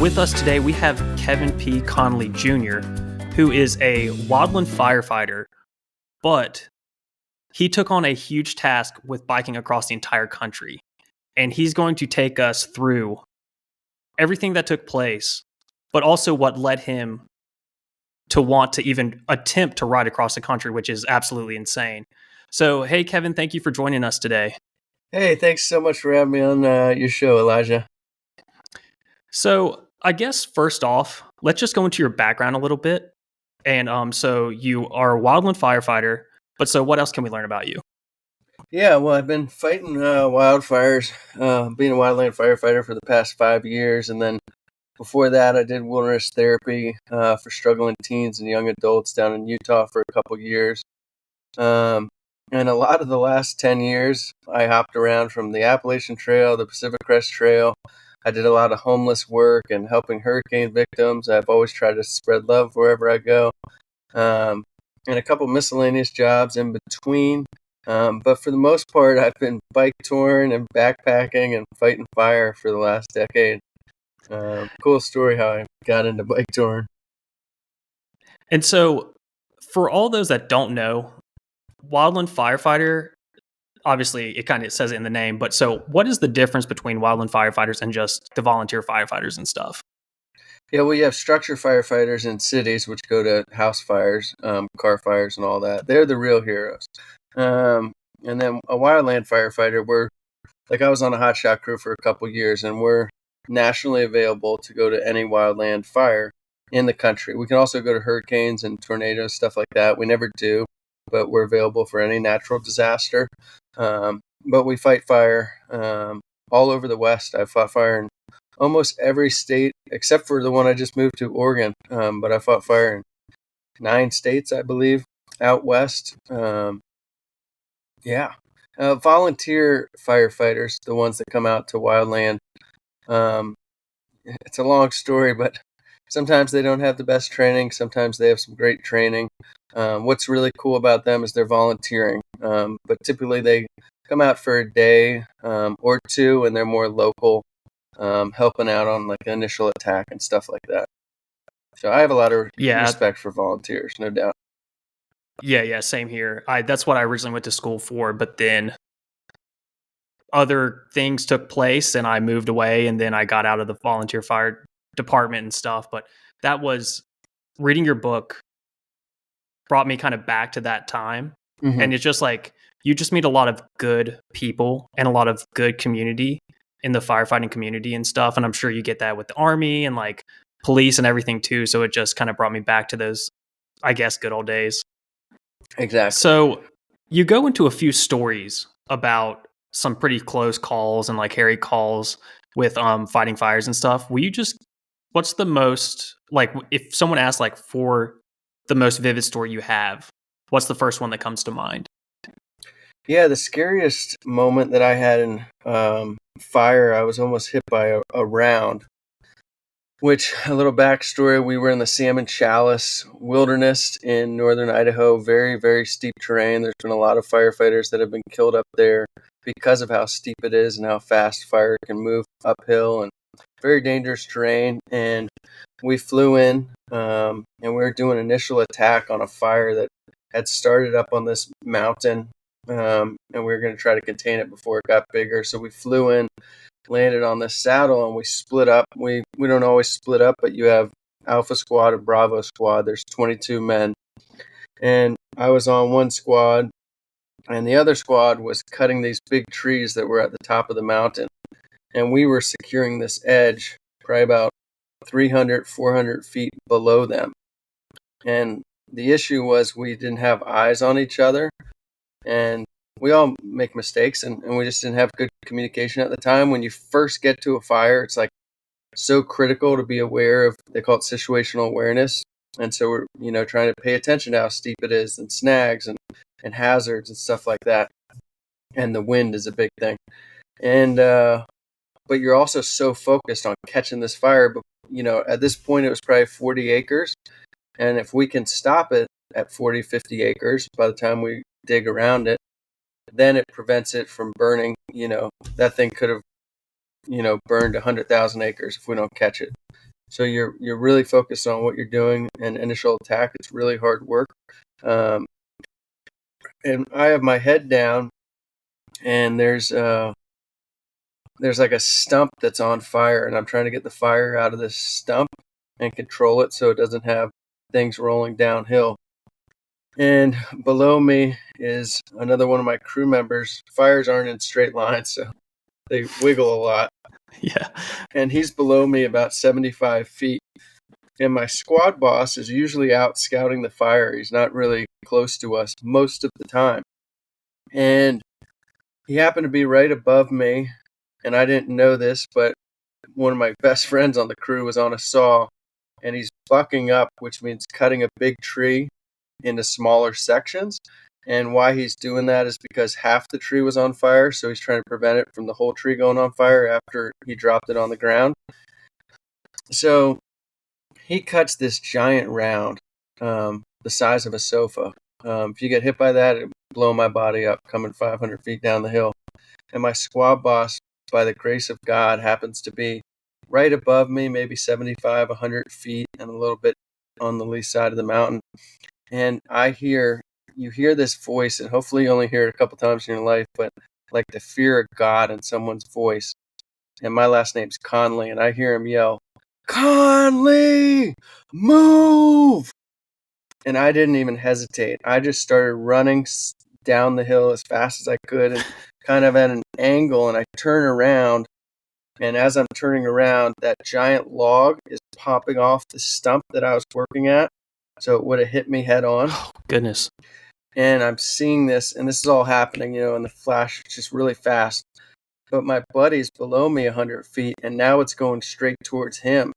with us today, we have Kevin P Conley Jr., who is a wildland firefighter, but he took on a huge task with biking across the entire country. And he's going to take us through everything that took place, but also what led him to want to even attempt to ride across the country, which is absolutely insane. So, hey, Kevin, thank you for joining us today. Hey, thanks so much for having me on your show, Elijah. So, I guess first off, let's just go into your background a little bit. And so you are a wildland firefighter, but so what else can we learn about you? Yeah, well, I've been fighting wildfires, being a wildland firefighter for the past 5 years. And then before that, I did wilderness therapy for struggling teens and young adults down in Utah for a couple years. And a lot of the last 10 years, I hopped around from the Appalachian Trail, the Pacific Crest Trail. I did a lot of homeless work and helping hurricane victims. I've always tried to spread love wherever I go. And a couple miscellaneous jobs in between. But for the most part, I've been bike touring and backpacking and fighting fire for the last decade. Cool story how I got into bike touring. And so for all those that don't know, wildland firefighter, obviously it kind of says it in the name, but so what is the difference between wildland firefighters and just the volunteer firefighters and stuff? Yeah, well, you have structure firefighters in cities, which go to house fires, car fires, and all that. They're the real heroes. And then a wildland firefighter, I was on a hotshot crew for a couple years, and we're nationally available to go to any wildland fire in the country. We can also go to hurricanes and tornadoes, stuff like that. We never do, but we're available for any natural disaster. But we fight fire all over the West. I've fought fire in almost every state except for the one I just moved to, Oregon. But I fought fire in 9 states, I believe, out west. Volunteer firefighters, the ones that come out to wildland. It's a long story, but sometimes they don't have the best training. Sometimes they have some great training. What's really cool about them is they're volunteering. But typically they come out for a day or two, and they're more local, helping out on like initial attack and stuff like that. So I have a lot of respect for volunteers, no doubt. Yeah, same here. That's what I originally went to school for, but then other things took place and I moved away, and then I got out of the volunteer fire department and stuff. But that was reading your book brought me kind of back to that time. Mm-hmm. And it's just like you just meet a lot of good people and a lot of good community in the firefighting community and stuff. And I'm sure you get that with the Army and like police and everything too. So it just kind of brought me back to those, I guess, good old days. Exactly. So you go into a few stories about some pretty close calls and like hairy calls with fighting fires and stuff. What's the most, like, if someone asks like for the most vivid story you have, what's the first one that comes to mind? Yeah, the scariest moment that I had in fire, I was almost hit by a round. Which, a little backstory, we were in the Salmon Chalice wilderness in northern Idaho, very, very steep terrain. There's been a lot of firefighters that have been killed up there because of how steep it is and how fast fire can move uphill, and very dangerous terrain. And we flew in and we were doing initial attack on a fire that had started up on this mountain, and we were going to try to contain it before it got bigger. So we flew in, landed on this saddle, and we split up. We don't always split up, but you have Alpha Squad and Bravo Squad. There's 22 men. And I was on one squad, and the other squad was cutting these big trees that were at the top of the mountain. And we were securing this edge probably about 300, 400 feet below them. And the issue was we didn't have eyes on each other. And we all make mistakes, and we just didn't have good communication at the time. When you first get to a fire, it's like so critical to be aware of, they call it situational awareness. And so we're, trying to pay attention to how steep it is and snags and hazards and stuff like that. And the wind is a big thing. And, but you're also so focused on catching this fire. But, at this point it was probably 40 acres. And if we can stop it at 40, 50 acres, by the time we dig around it, then it prevents it from burning. That thing could have, burned 100,000 acres if we don't catch it. So you're really focused on what you're doing. And initial attack, it's really hard work. Um, and I have my head down, and there's like a stump that's on fire, and I'm trying to get the fire out of this stump and control it so it doesn't have things rolling downhill. And below me is another one of my crew members. Fires aren't in straight lines, so they wiggle a lot. Yeah. And he's below me about 75 feet. And my squad boss is usually out scouting the fire. He's not really close to us most of the time. And he happened to be right above me. And I didn't know this, but one of my best friends on the crew was on a saw. And he's bucking up, which means cutting a big tree into smaller sections. And why he's doing that is because half the tree was on fire. So he's trying to prevent it from the whole tree going on fire after he dropped it on the ground. So he cuts this giant round, the size of a sofa. If you get hit by that, it would blow my body up coming 500 feet down the hill. And my squad boss, by the grace of God, happens to be right above me, maybe 75, 100 feet, and a little bit on the lee side of the mountain. And you hear this voice, and hopefully you only hear it a couple times in your life, but like the fear of God in someone's voice. And my last name's Conley, and I hear him yell, "Conley, move!" And I didn't even hesitate. I just started running down the hill as fast as I could, and kind of at an angle, and I turn around. And as I'm turning around, that giant log is popping off the stump that I was working at. So it would have hit me head on. Oh, goodness. And I'm seeing this, and this is all happening, in the flash, just really fast. But my buddy's below me 100 feet, and now it's going straight towards him.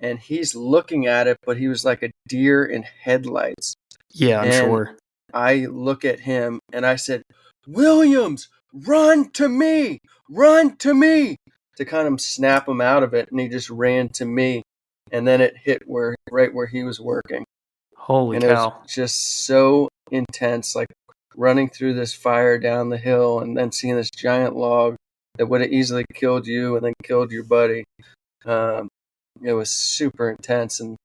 And he's looking at it, but he was like a deer in headlights. Yeah, I'm and sure. I look at him, and I said, "Williams, run to me! Run to me!" to kind of snap him out of it, and he just ran to me. And then it hit right where he was working. Holy And it was cow. just so intense, like running through this fire down the hill and then seeing this giant log that would have easily killed you and then killed your buddy. It was super intense. And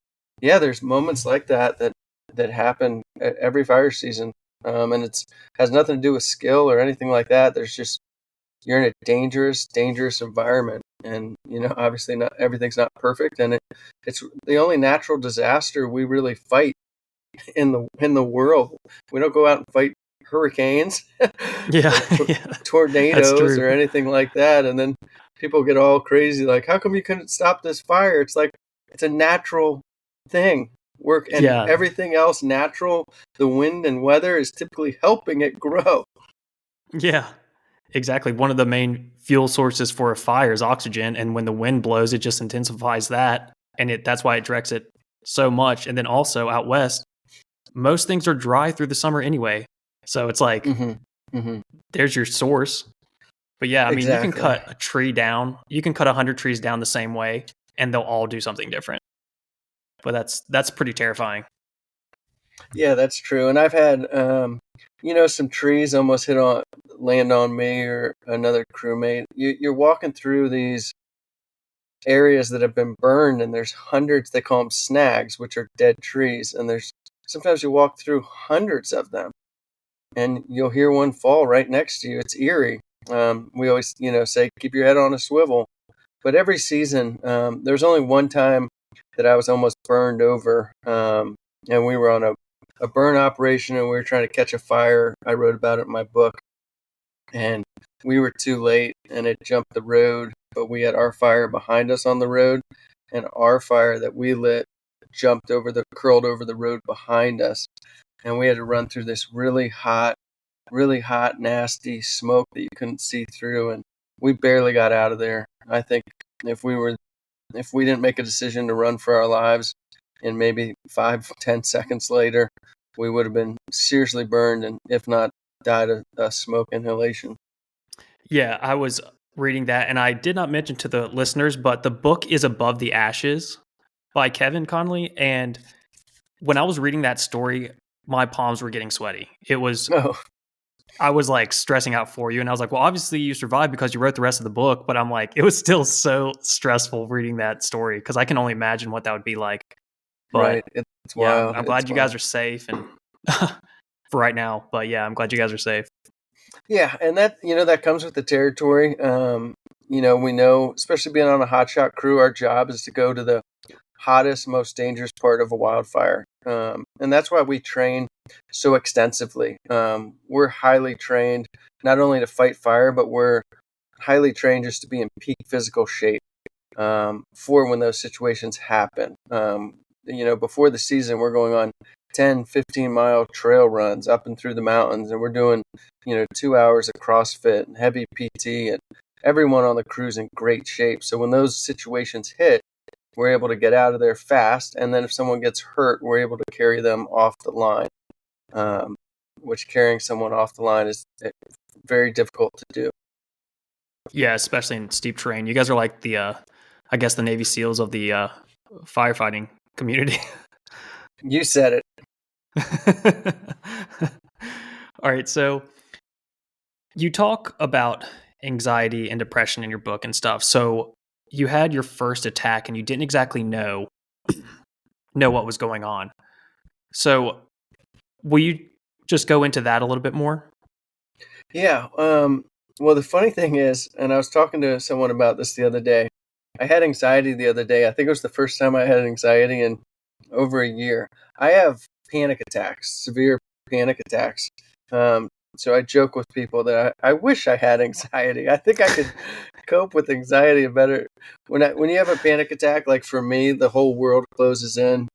yeah, there's moments like that happen at every fire season. And it's has nothing to do with skill or anything like that. There's just, you're in a dangerous environment. And, obviously not everything's not perfect. And it's the only natural disaster we really fight in the world. We don't go out and fight hurricanes, Yeah. or Yeah. That's tornadoes, true. or anything like that. And then people get all crazy, like, how come you couldn't stop this fire? It's like, it's a natural thing. And Yeah. everything else natural, the wind and weather is typically helping it grow. Yeah. Exactly. One of the main fuel sources for a fire is oxygen, and when the wind blows, it just intensifies that, and that's why it directs it so much. And then also out west, most things are dry through the summer anyway, so it's like there's your source. But yeah, I mean, you can Exactly. cut a tree down, you can cut 100 trees down the same way, and they'll all do something different. But that's pretty terrifying. Yeah, that's true. And I've had, some trees almost land on me or another crewmate. You're walking through these areas that have been burned, and there's hundreds. They call them snags, which are dead trees. And sometimes you walk through hundreds of them, and you'll hear one fall right next to you. It's eerie. We always, say, keep your head on a swivel. But every season, there's only one time that I was almost burned over, and we were on a burn operation, and we were trying to catch a fire. I wrote about it in my book, and we were too late, and it jumped the road, but we had our fire behind us on the road, and our fire that we lit curled over the road behind us, and we had to run through this really hot, nasty smoke that you couldn't see through, and we barely got out of there. I think if we didn't make a decision to run for our lives, and maybe 5-10 seconds later, we would have been seriously burned, and if not, died of smoke inhalation. Yeah, I was reading that, and I did not mention to the listeners, but the book is Above the Ashes by Kevin Conley. And when I was reading that story, my palms were getting sweaty. It was Oh, I was like stressing out for you, and I was like, well, obviously you survived because you wrote the rest of the book, but I'm like, it was still so stressful reading that story because I can only imagine what that would be like. Right. But It's yeah, wild. I'm It's glad you wild. guys are safe and for right now. But yeah, I'm glad you guys are safe. Yeah, and that that comes with the territory. We know, especially being on a hotshot crew, our job is to go to the hottest, most dangerous part of a wildfire, and that's why we train so extensively. We're highly trained not only to fight fire, but we're highly trained just to be in peak physical shape for when those situations happen. Before the season, we're going on 10, 15-mile trail runs up and through the mountains, and we're doing 2 hours of CrossFit and heavy PT, and everyone on the crew's in great shape. So when those situations hit, we're able to get out of there fast, and then if someone gets hurt, we're able to carry them off the line, um, which carrying someone off the line is very difficult to do. Yeah, especially in steep terrain. You guys are like the, I guess, the Navy SEALs of the firefighting community. You said it. All right, so you talk about anxiety and depression in your book and stuff. So you had your first attack and you didn't exactly know what was going on. So will you just go into that a little bit more? Yeah. Well, the funny thing is, and I was talking to someone about this the other day. I had anxiety the other day. I think it was the first time I had anxiety in over a year. I have panic attacks, severe panic attacks. So I joke with people that I wish I had anxiety. I think I could cope with anxiety better. When you have a panic attack, like for me, the whole world closes in.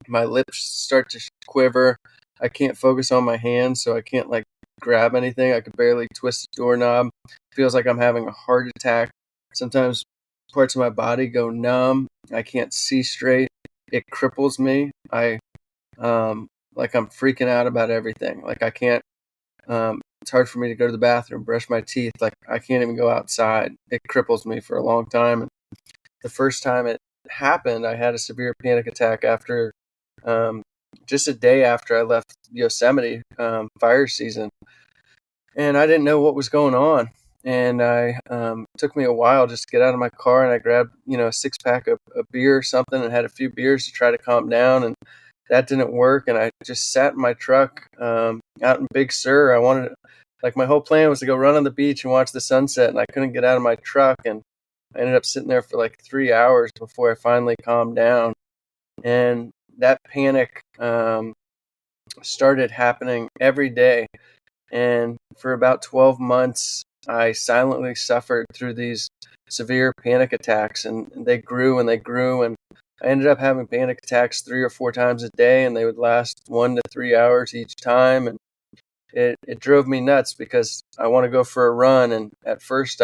My lips start to quiver. I can't focus on my hands, so I can't like grab anything. I could barely twist the doorknob. Feels like I'm having a heart attack. Sometimes parts of my body go numb. I can't see straight. It cripples me. I like I'm freaking out about everything. Like I can't. It's hard for me to go to the bathroom, brush my teeth. Like I can't even go outside. It cripples me for a long time. And the first time it happened, I had a severe panic attack after um, just a day after I left Yosemite fire season, and I didn't know what was going on. And I took me a while just to get out of my car, and I grabbed a 6-pack of beer or something, and had a few beers to try to calm down, and that didn't work. And I just sat in my truck out in Big Sur. I wanted, like, my whole plan was to go run on the beach and watch the sunset, and I couldn't get out of my truck, and I ended up sitting there for like 3 hours before I finally calmed down. And that panic started happening every day. And for about 12 months, I silently suffered through these severe panic attacks, and they grew and they grew. And I ended up having panic attacks 3 or 4 times a day, and they would last 1 to 3 hours each time. And it drove me nuts because I want to go for a run. And at first,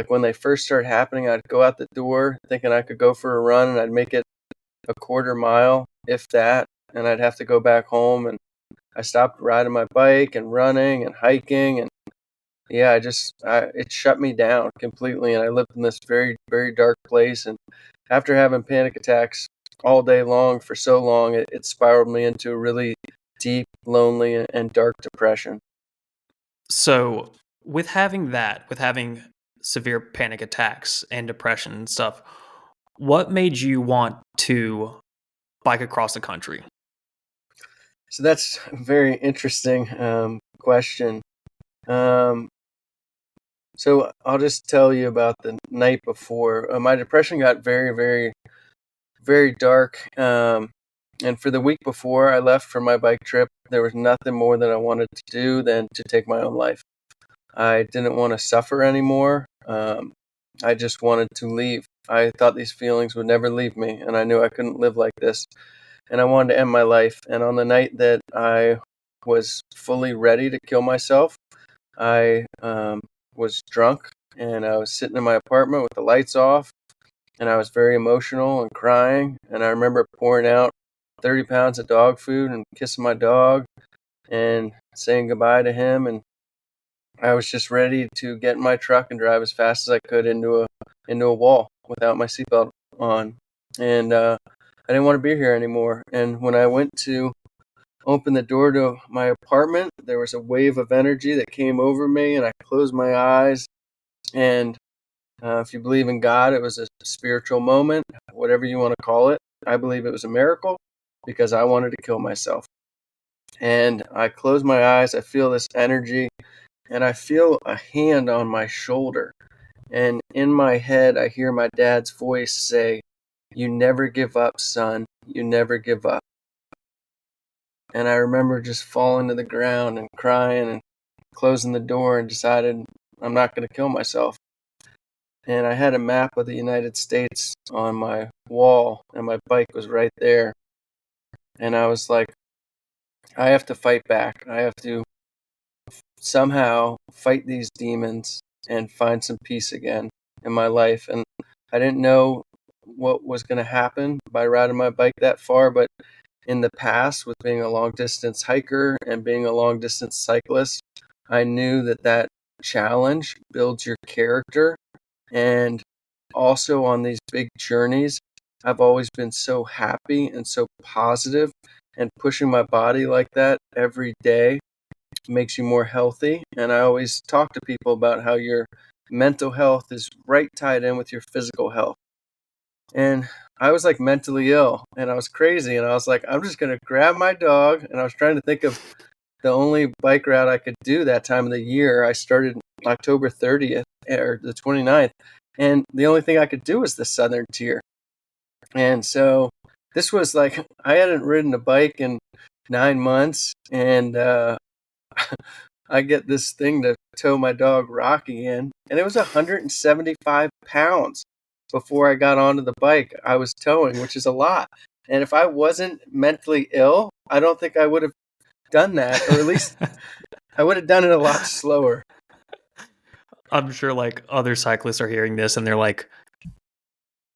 when they first started happening, I'd go out the door thinking I could go for a run, and I'd make it a quarter mile, if that, and I'd have to go back home. And I stopped riding my bike and running and hiking, and yeah, it shut me down completely, and I lived in this very, very dark place. And after having panic attacks all day long for so long, it spiraled me into a really deep, lonely, and dark depression. So with having severe panic attacks and depression and stuff, what made you want to bike across the country? So that's a very interesting question. Um, so I'll just tell you about the night before. My depression got very, very, very dark. And for the week before I left for my bike trip, there was nothing more that I wanted to do than to take my own life. I didn't want to suffer anymore. I just wanted to leave. I thought these feelings would never leave me, and I knew I couldn't live like this. And I wanted to end my life. And on the night that I was fully ready to kill myself, I was drunk, and I was sitting in my apartment with the lights off, and I was very emotional and crying. And I remember pouring out 30 pounds of dog food and kissing my dog and saying goodbye to him. And I was just ready to get in my truck and drive as fast as I could into a wall without my seatbelt on. And I didn't want to be here anymore. And when I went to opened the door to my apartment. There was a wave of energy that came over me, and I closed my eyes. And if you believe in God, it was a spiritual moment, whatever you want to call it. I believe it was a miracle because I wanted to kill myself. And I close my eyes, I feel this energy, and I feel a hand on my shoulder. And in my head, I hear my dad's voice say, "You never give up, son. You never give up." And I remember just falling to the ground and crying and closing the door and decided I'm not going to kill myself. And I had a map of the United States on my wall, and my bike was right there. And I was like, I have to fight back. I have to somehow fight these demons and find some peace again in my life. And I didn't know what was going to happen by riding my bike that far, but in the past, with being a long distance hiker and being a long distance cyclist, I knew that challenge builds your character. And also on these big journeys, I've always been so happy and so positive, and pushing my body like that every day makes you more healthy. And I always talk to people about how your mental health is right tied in with your physical health. And I was like mentally ill, and I was crazy, and I was like, I'm just going to grab my dog. And I was trying to think of the only bike route I could do that time of the year. I started October 30th or the 29th, and the only thing I could do was the Southern Tier. And so this was like, I hadn't ridden a bike in 9 months, and I get this thing to tow my dog Rocky in, and it was 175 pounds before I got onto the bike I was towing, which is a lot. And if I wasn't mentally ill, I don't think I would have done that, or at least I would have done it a lot slower. I'm sure like other cyclists are hearing this and they're like,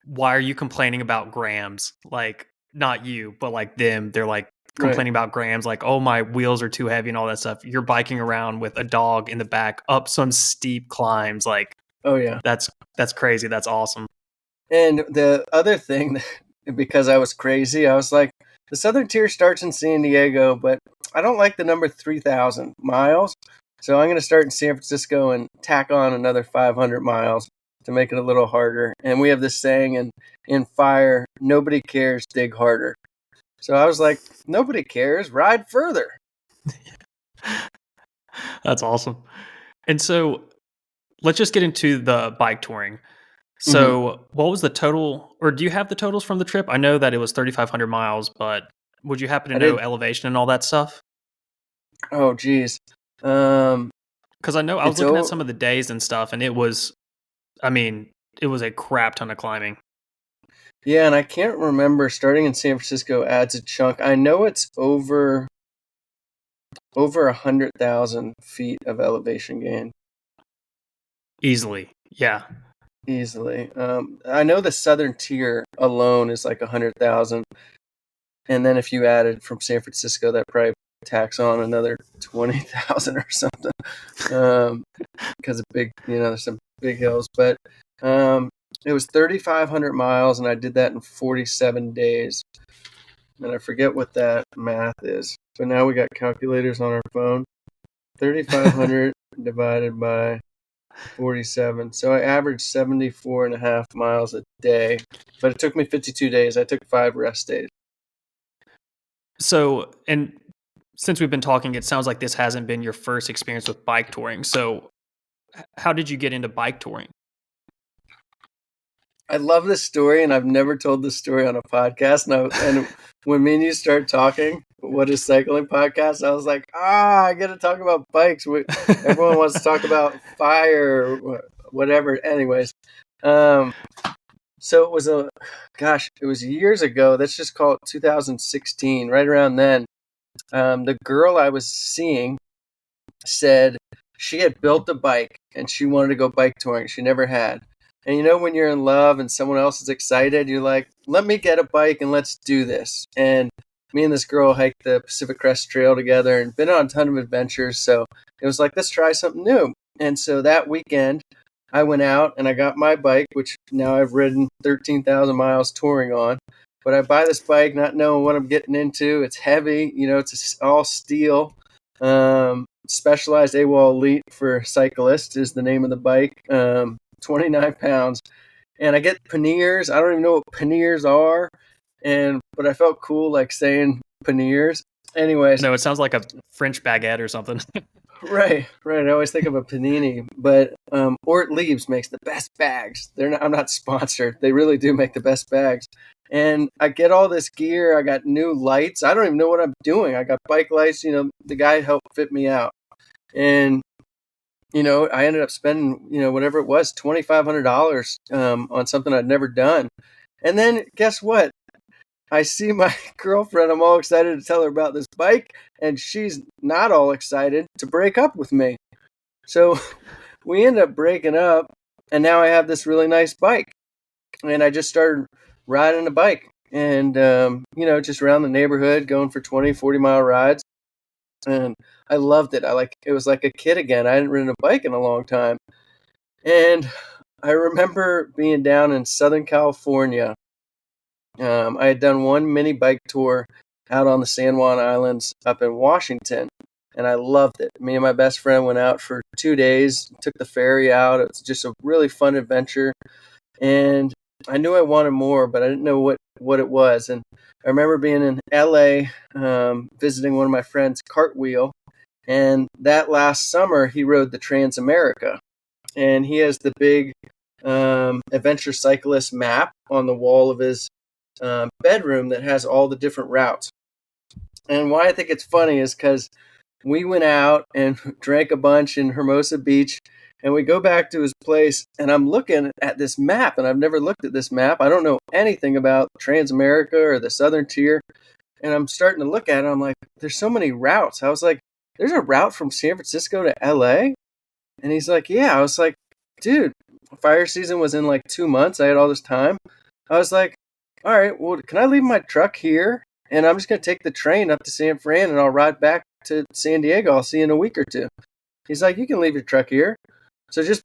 why are you complaining about grams? Like, not you, but like them. They're like complaining about grams, like, oh, my wheels are too heavy and all that stuff. You're biking around with a dog in the back up some steep climbs. Like, oh yeah, that's crazy. That's awesome. And the other thing, because I was crazy, I was like, the Southern Tier starts in San Diego, but I don't like the number 3,000 miles. So I'm going to start in San Francisco and tack on another 500 miles to make it a little harder. And we have this saying in fire, nobody cares, dig harder. So I was like, nobody cares, ride further. That's awesome. And so let's just get into the bike touring. So what was the total, or do you have the totals from the trip? I know that it was 3,500 miles, but would you happen to know elevation and all that stuff? Oh, geez. Because I know I was looking at some of the days and stuff, and it was a crap ton of climbing. Yeah, and I can't remember, starting in San Francisco adds a chunk. I know it's over 100,000 feet of elevation gain. Easily, yeah. Easily. I know the Southern Tier alone is like 100,000. And then if you added from San Francisco, that probably tacks on another 20,000 or something. Because of there's some big hills. But it was 3,500 miles, and I did that in 47 days. And I forget what that math is. But now we got calculators on our phone. 3,500 divided by 47. So I averaged 74.5 miles a day. But it took me 52 days. I took 5 rest days. So, and since we've been talking, it sounds like this hasn't been your first experience with bike touring. So how did you get into bike touring? I love this story, and I've never told this story on a podcast. And when me and you start talking, what is cycling podcast? I was like, I get to talk about bikes. Everyone wants to talk about fire or whatever. Anyways, so it was years ago. Let's just call it 2016, right around then. The girl I was seeing said she had built a bike and she wanted to go bike touring. She never had. And when you're in love and someone else is excited, you're like, let me get a bike and let's do this. And me and this girl hiked the Pacific Crest Trail together and been on a ton of adventures. So it was like, let's try something new. And so that weekend, I went out and I got my bike, which now I've ridden 13,000 miles touring on. But I buy this bike not knowing what I'm getting into. It's heavy, it's all steel. Specialized AWOL Elite for cyclists is the name of the bike. 29 pounds. And I get panniers. I don't even know what panniers are. But I felt cool like saying panniers. Anyways. No, it sounds like a French baguette or something. Right. I always think of a panini, but Ort Leaves makes the best bags. I'm not sponsored. They really do make the best bags. And I get all this gear. I got new lights. I don't even know what I'm doing. I got bike lights. The guy helped fit me out. And, I ended up spending, whatever it was, $2,500 on something I'd never done. And then guess what? I see my girlfriend. I'm all excited to tell her about this bike, and she's not all excited to break up with me. So we end up breaking up, and now I have this really nice bike. And I just started riding a bike and, just around the neighborhood, going for 20, 40-mile rides. And I loved it. It was like a kid again. I hadn't ridden a bike in a long time. And I remember being down in Southern California. I had done one mini bike tour out on the San Juan Islands up in Washington, and I loved it. Me and my best friend went out for 2 days, took the ferry out. It was just a really fun adventure, and I knew I wanted more, but I didn't know what it was. And I remember being in LA, visiting one of my friends, Cartwheel, and that last summer he rode the Transamerica, and he has the big adventure cyclist map on the wall of his bedroom that has all the different routes. And why I think it's funny is because we went out and drank a bunch in Hermosa Beach, and we go back to his place, and I'm looking at this map, and I've never looked at this map. I don't know anything about Transamerica or the Southern Tier, and I'm starting to look at it. I'm like, there's so many routes. I was like, there's a route from San Francisco to LA? And he's like, yeah. I was like, dude, fire season was in like 2 months. I had all this time. I was like, all right, well, can I leave my truck here? And I'm just going to take the train up to San Fran, and I'll ride back to San Diego. I'll see you in a week or two. He's like, you can leave your truck here. So just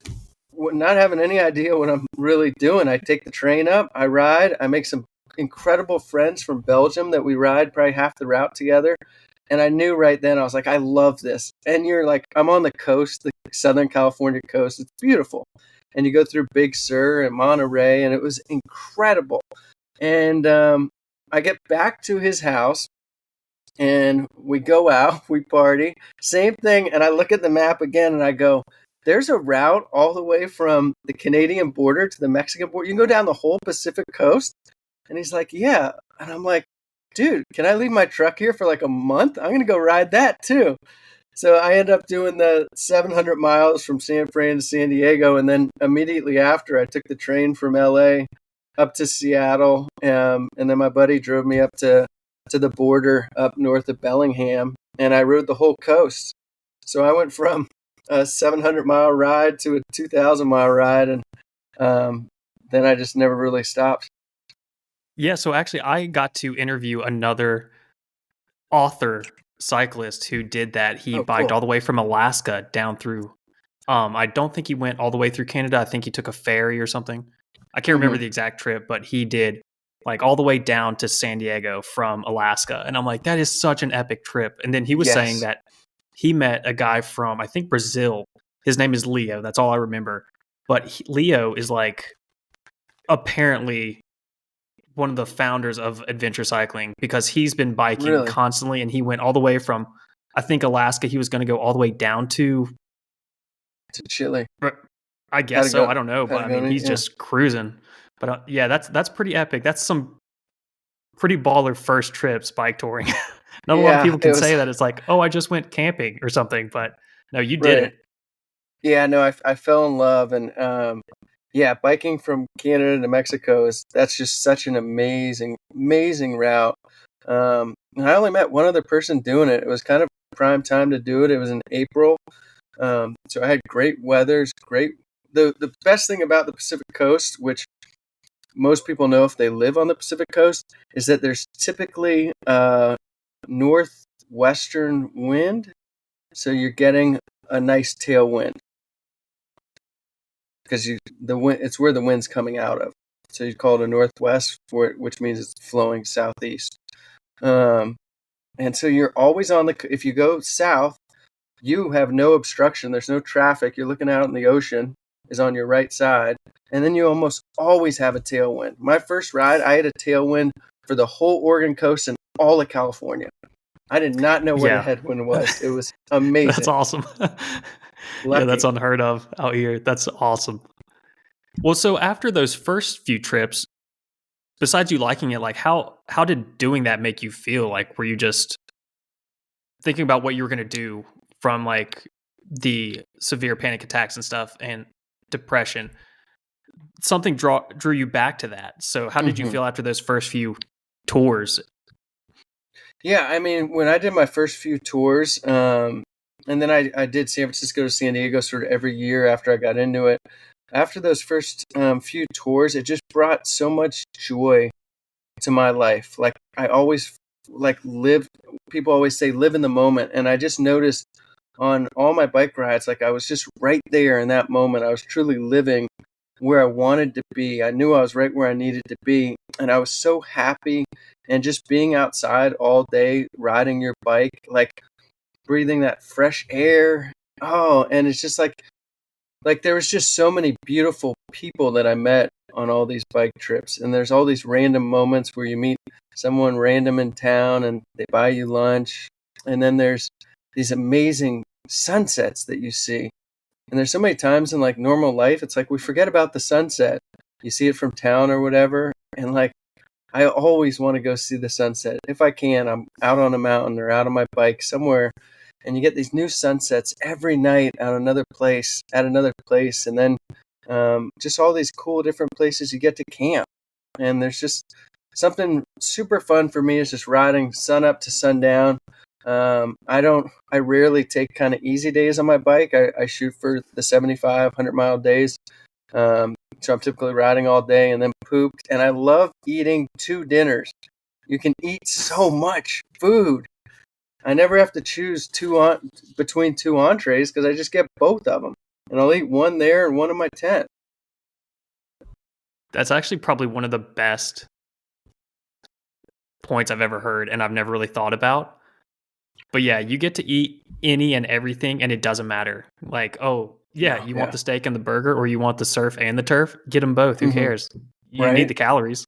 not having any idea what I'm really doing, I take the train up, I ride, I make some incredible friends from Belgium that we ride probably half the route together. And I knew right then, I was like, I love this. And you're like, I'm on the coast, the Southern California coast. It's beautiful. And you go through Big Sur and Monterey, and it was incredible. And I get back to his house, and we go out, we party, same thing. And I look at the map again, and I go, there's a route all the way from the Canadian border to the Mexican border. You can go down the whole Pacific coast. And he's like, yeah. And I'm like, dude, can I leave my truck here for like a month? I'm going to go ride that too. So I end up doing the 700 miles from San Fran to San Diego. And then immediately after, I took the train from LA up to Seattle. And then my buddy drove me up to the border up north of Bellingham. And I rode the whole coast. So I went from a 700-mile ride to a 2,000-mile ride. And then I just never really stopped. Yeah, so actually I got to interview another author cyclist who did that. He biked all the way from Alaska down through I don't think he went all the way through Canada. I think he took a ferry or something. I can't remember the exact trip, but he did like all the way down to San Diego from Alaska. And I'm like, that is such an epic trip. And then he was saying that he met a guy from, I think, Brazil. His name is Leo. That's all I remember. But Leo is like apparently one of the founders of adventure cycling because he's been biking constantly, and he went all the way from, I think, Alaska. He was going to go all the way down to Chile. I guess so. I don't know, but I mean, he's just cruising. But yeah, that's pretty epic. That's some pretty baller first trips bike touring. Not a lot of people can say that. It's like, oh, I just went camping or something, but no, you did it. Yeah, no, I fell in love, and biking from Canada to Mexico that's just such an amazing route. And I only met one other person doing it. It was kind of prime time to do it. It was in April. So I had great weather. The best thing about the Pacific Coast, which most people know if they live on the Pacific Coast, is that there's typically northwestern wind. So you're getting a nice tailwind because it's where the wind's coming out of. So you'd call it a northwest for it, which means it's flowing southeast. Um, and so you're always if you go south, you have no obstruction. There's no traffic. You're looking out in the ocean is on your right side. And then you almost always have a tailwind. My first ride, I had a tailwind for the whole Oregon coast and all of California. I did not know what a Yeah. headwind was. It was amazing. That's awesome. Yeah, that's unheard of out here. That's awesome. Well, so after those first few trips, besides you liking it, like how did doing that make you feel? Like were you just thinking about what you were going to do from like the severe panic attacks and stuff and depression? Something drew you back to that. So how did you feel after those first few tours? Yeah, I mean, when I did my first few tours, and then I did San Francisco to San Diego sort of every year after I got into it. After those first few tours, it just brought so much joy to my life. Like I always people always say live in the moment. And I just noticed on all my bike rides, like I was just right there in that moment. I was truly living where I wanted to be. I knew I was right where I needed to be. And I was so happy. And just being outside all day, riding your bike, like breathing that fresh air. Oh, and it's just like there was just so many beautiful people that I met on all these bike trips. And there's all these random moments where you meet someone random in town and they buy you lunch. And then there's these amazing sunsets that you see. And there's so many times in like normal life, it's like we forget about the sunset. You see it from town or whatever. And like, I always want to go see the sunset. If I can, I'm out on a mountain or out on my bike somewhere. And you get these new sunsets every night at another place. And then just all these cool different places you get to camp. And there's just something super fun for me is just riding sun up to sundown. I rarely take kind of easy days on my bike. I shoot for the 75, 100-mile days. So I'm typically riding all day and then pooped. And I love eating 2 dinners. You can eat so much food. I never have to choose between 2 entrees because I just get both of them. And I'll eat one there and one in my tent. That's actually probably one of the best points I've ever heard and I've never really thought about. But yeah, you get to eat any and everything and it doesn't matter. Like, oh, yeah, you want the steak and the burger or you want the surf and the turf? Get them both. Who cares? You need the calories.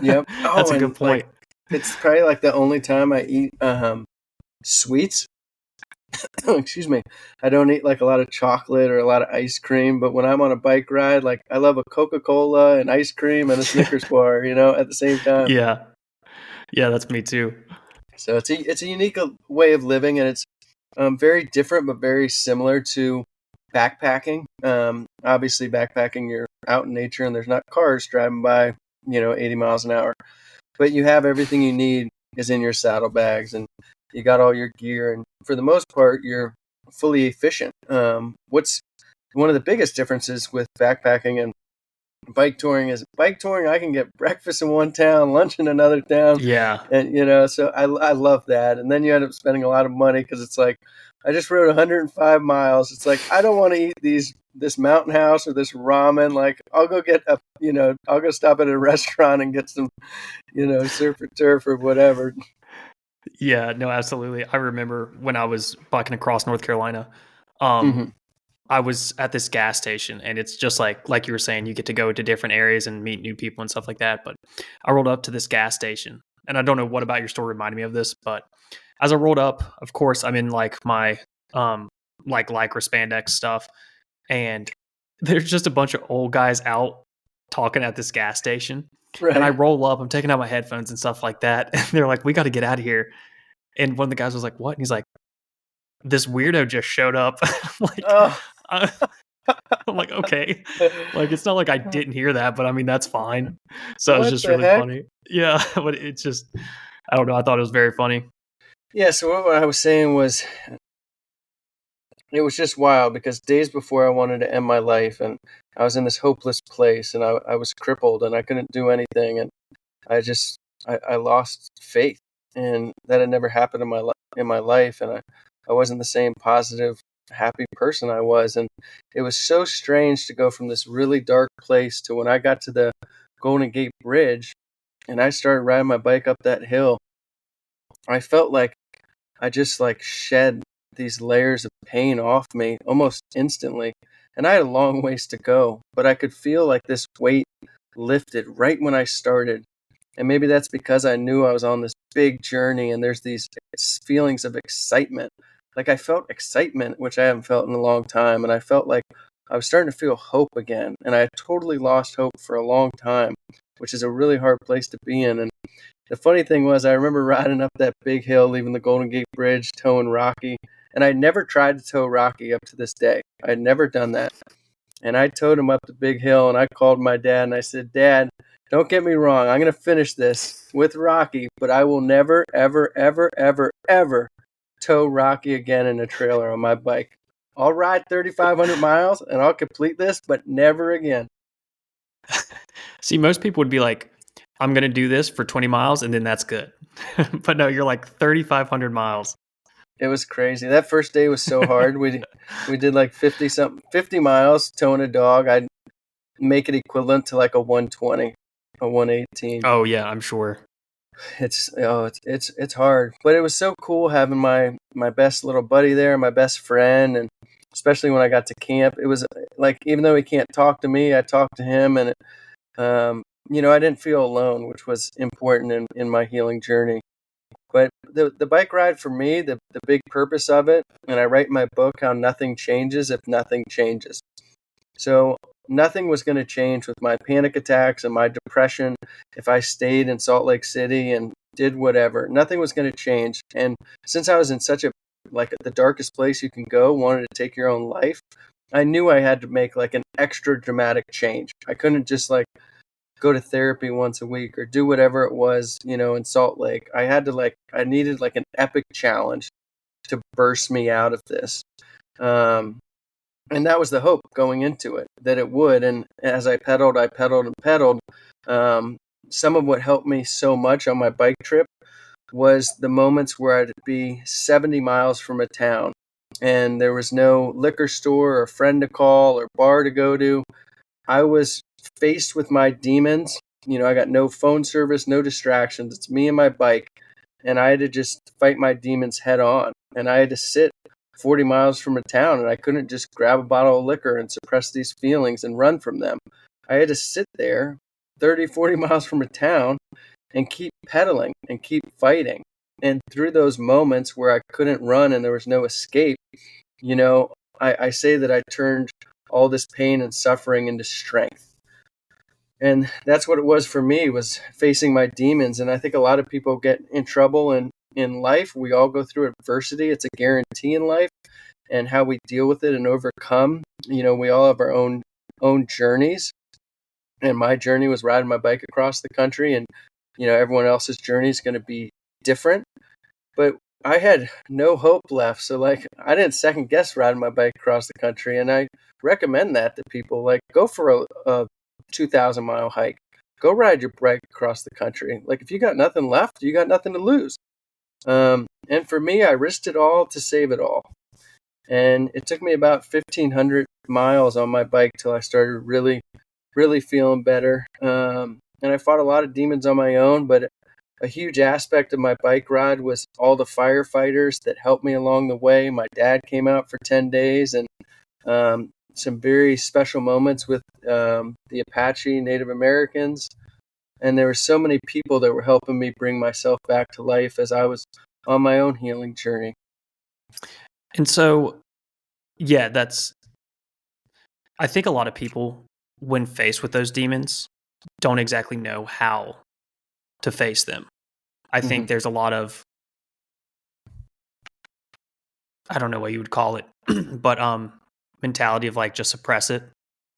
Yep. That's a good point. Like, it's probably like the only time I eat sweets. Excuse me. I don't eat like a lot of chocolate or a lot of ice cream, but when I'm on a bike ride, like I love a Coca-Cola and ice cream and a Snickers bar, at the same time. Yeah. Yeah, that's me too. So it's a unique way of living, and it's very different but very similar to backpacking. Obviously, backpacking, you're out in nature and there's not cars driving by, 80 miles an hour. But you have everything you need is in your saddlebags, and you got all your gear. And for the most part, you're fully efficient. What's one of the biggest differences with backpacking and bike touring I can get breakfast in one town, lunch in another town. Yeah. And so I love that. And then you end up spending a lot of money because it's like I just rode 105 miles. It's like I don't want to eat this mountain house or this ramen. Like I'll go I'll go stop at a restaurant and get some surf or turf or whatever. Yeah, no, absolutely. I remember when I was biking across North Carolina, I was at this gas station and it's just like you were saying, you get to go to different areas and meet new people and stuff like that. But I rolled up to this gas station and I don't know what about your story reminded me of this, but as I rolled up, of course, I'm in like my like Lycra spandex stuff and there's just a bunch of old guys out talking at this gas station. Right. And I roll up, I'm taking out my headphones and stuff like that. And they're like, we got to get out of here. And one of the guys was like, what? And he's like, this weirdo just showed up. I'm like, okay. Like, it's not like I didn't hear that, but I mean, that's fine. So it was just really funny. Yeah. But it's just, I don't know. I thought it was very funny. Yeah. So what I was saying was, it was just wild because days before I wanted to end my life and I was in this hopeless place and I was crippled and I couldn't do anything. And I lost faith, and that had never happened in my life. And I wasn't the same positive, happy person I was. And it was so strange to go from this really dark place to when I got to the Golden Gate Bridge and I started riding my bike up that hill, I felt like I just like shed these layers of pain off me almost instantly. And I had a long ways to go, but I could feel like this weight lifted right when I started. And maybe that's because I knew I was on this big journey and there's these feelings of excitement. Like I felt excitement, which I haven't felt in a long time. And I felt like I was starting to feel hope again. And I had totally lost hope for a long time, which is a really hard place to be in. And the funny thing was, I remember riding up that big hill, leaving the Golden Gate Bridge, towing Rocky. And I never tried to tow Rocky up to this day. I had never done that. And I towed him up the big hill and I called my dad and I said, Dad, don't get me wrong. I'm going to finish this with Rocky, but I will never, ever, ever, ever, ever tow Rocky again in a trailer on my bike. I'll ride 3,500 miles and I'll complete this, but never again. See, most people would be like, I'm going to do this for 20 miles and then that's good. But no, you're like 3,500 miles. It was crazy. That first day was so hard. We did like 50 miles towing a dog. I'd make it equivalent to like a 120, a 118. Oh yeah, I'm sure. It's hard, but it was so cool having my best little buddy there, my best friend, and especially when I got to camp, it was like even though he can't talk to me, I talked to him, and I didn't feel alone, which was important in my healing journey. But the bike ride for me, the big purpose of it, and I write in my book how nothing changes if nothing changes. So nothing was going to change with my panic attacks and my depression if I stayed in Salt Lake City and did whatever. Nothing was going to change. And since I was in such the darkest place you can go, wanted to take your own life, I knew I had to make like an extra dramatic change. I couldn't just like go to therapy once a week or do whatever it was, in Salt Lake. I needed like an epic challenge to burst me out of this. And that was the hope going into it, that it would. And as I pedaled. Some of what helped me so much on my bike trip was the moments where I'd be 70 miles from a town and there was no liquor store or friend to call or bar to go to. I was faced with my demons. I got no phone service, no distractions. It's me and my bike. And I had to just fight my demons head on. And I had to sit 40 miles from a town and I couldn't just grab a bottle of liquor and suppress these feelings and run from them. I had to sit there 30, 40 miles from a town and keep pedaling and keep fighting. And through those moments where I couldn't run and there was no escape, I say that I turned all this pain and suffering into strength. And that's what it was for me, was facing my demons. And I think a lot of people get in trouble in life. We all go through adversity. It's a guarantee in life, and how we deal with it and overcome. We all have our own journeys. And my journey was riding my bike across the country, and everyone else's journey is going to be different. But I had no hope left. So I didn't second guess riding my bike across the country. And I recommend that to people. Like, go for a 2,000 mile hike. Go ride your bike across the country. Like, if you got nothing left, you got nothing to lose. And for me, I risked it all to save it all. And it took me about 1,500 miles on my bike till I started really, really feeling better. And I fought a lot of demons on my own, but a huge aspect of my bike ride was all the firefighters that helped me along the way. My dad came out for 10 days and some very special moments with the Apache Native Americans. And there were so many people that were helping me bring myself back to life as I was on my own healing journey. And so, yeah, I think a lot of people, when faced with those demons, don't exactly know how to face them. I think there's a lot of, I don't know what you would call it, but mentality of like just suppress it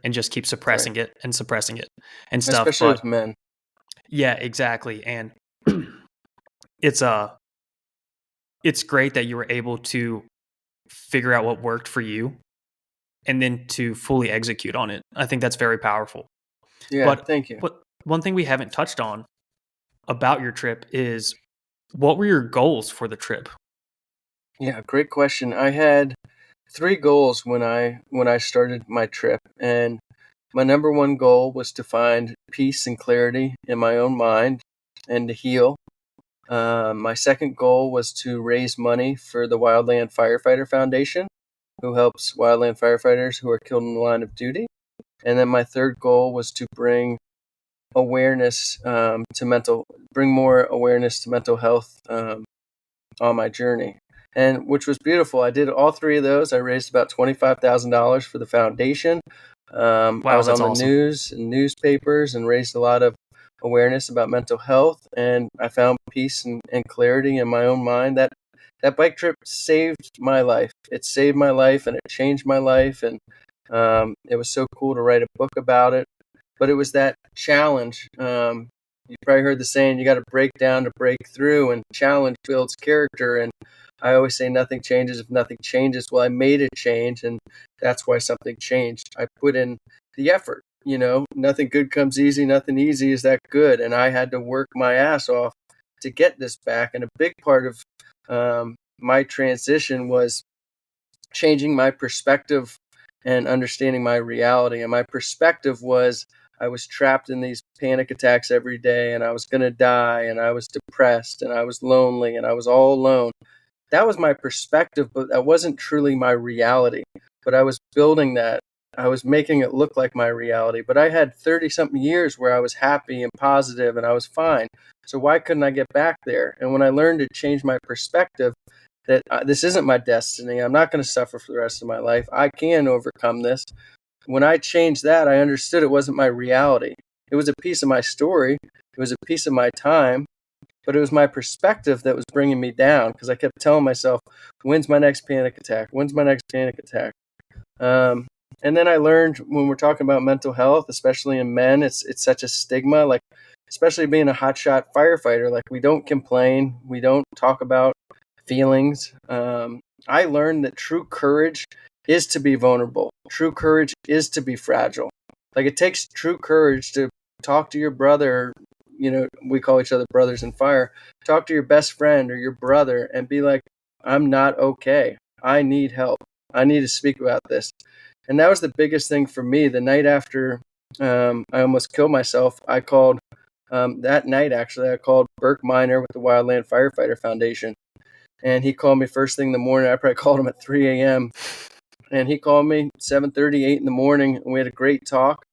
and just keep suppressing it and suppressing it and stuff. Especially with men. Yeah, exactly. And it's great that you were able to figure out what worked for you and then to fully execute on it. I think that's very powerful. Yeah, thank you. But one thing we haven't touched on about your trip is, what were your goals for the trip? Yeah, great question. I had 3 goals when I started my trip, and My number one goal was to find peace and clarity in my own mind and to heal. My second goal was to raise money for the Wildland Firefighter Foundation, who helps wildland firefighters who are killed in the line of duty. And then my third goal was to bring awareness bring more awareness to mental health on my journey, and which was beautiful. I did all three of those. I raised about $25,000 for the foundation. I Wow, was that's on the awesome. news and newspapers and raised a lot of awareness about mental health. And I found peace and clarity in my own mind. That bike trip saved my life. It saved my life and it changed my life. And it was so cool to write a book about it. But it was that challenge. You probably heard the saying, you got to break down to break through, and challenge builds character. And I always say nothing changes if nothing changes. Well, I made a change, and that's why something changed. I put in the effort. Nothing good comes easy, nothing easy is that good. And I had to work my ass off to get this back. And a big part of my transition was changing my perspective and understanding my reality. And my perspective was I was trapped in these panic attacks every day, and I was going to die, and I was depressed, and I was lonely, and I was all alone. That was my perspective, but that wasn't truly my reality. But I was building that. I was making it look like my reality. But I had 30 something years where I was happy and positive and I was fine. So why couldn't I get back there? And when I learned to change my perspective, that this isn't my destiny, I'm not going to suffer for the rest of my life. I can overcome this. When I changed that, I understood it wasn't my reality. It was a piece of my story. It was a piece of my time, but it was my perspective that was bringing me down because I kept telling myself, when's my next panic attack? When's my next panic attack? And then I learned when we're talking about mental health, especially in men, it's such a stigma, like especially being a hotshot firefighter, like we don't complain. We don't talk about feelings. I learned that true courage is to be vulnerable. True courage is to be fragile. Like it takes true courage to talk to your brother. We call each other brothers in fire. Talk to your best friend or your brother and be like, I'm not okay. I need help. I need to speak about this. And that was the biggest thing for me. The night after I almost killed myself, I called that night, actually, I called Burke Miner with the Wildland Firefighter Foundation. And he called me first thing in the morning. I probably called him at 3 a.m. And he called me 7:30, 8 in the morning. And we had a great talk.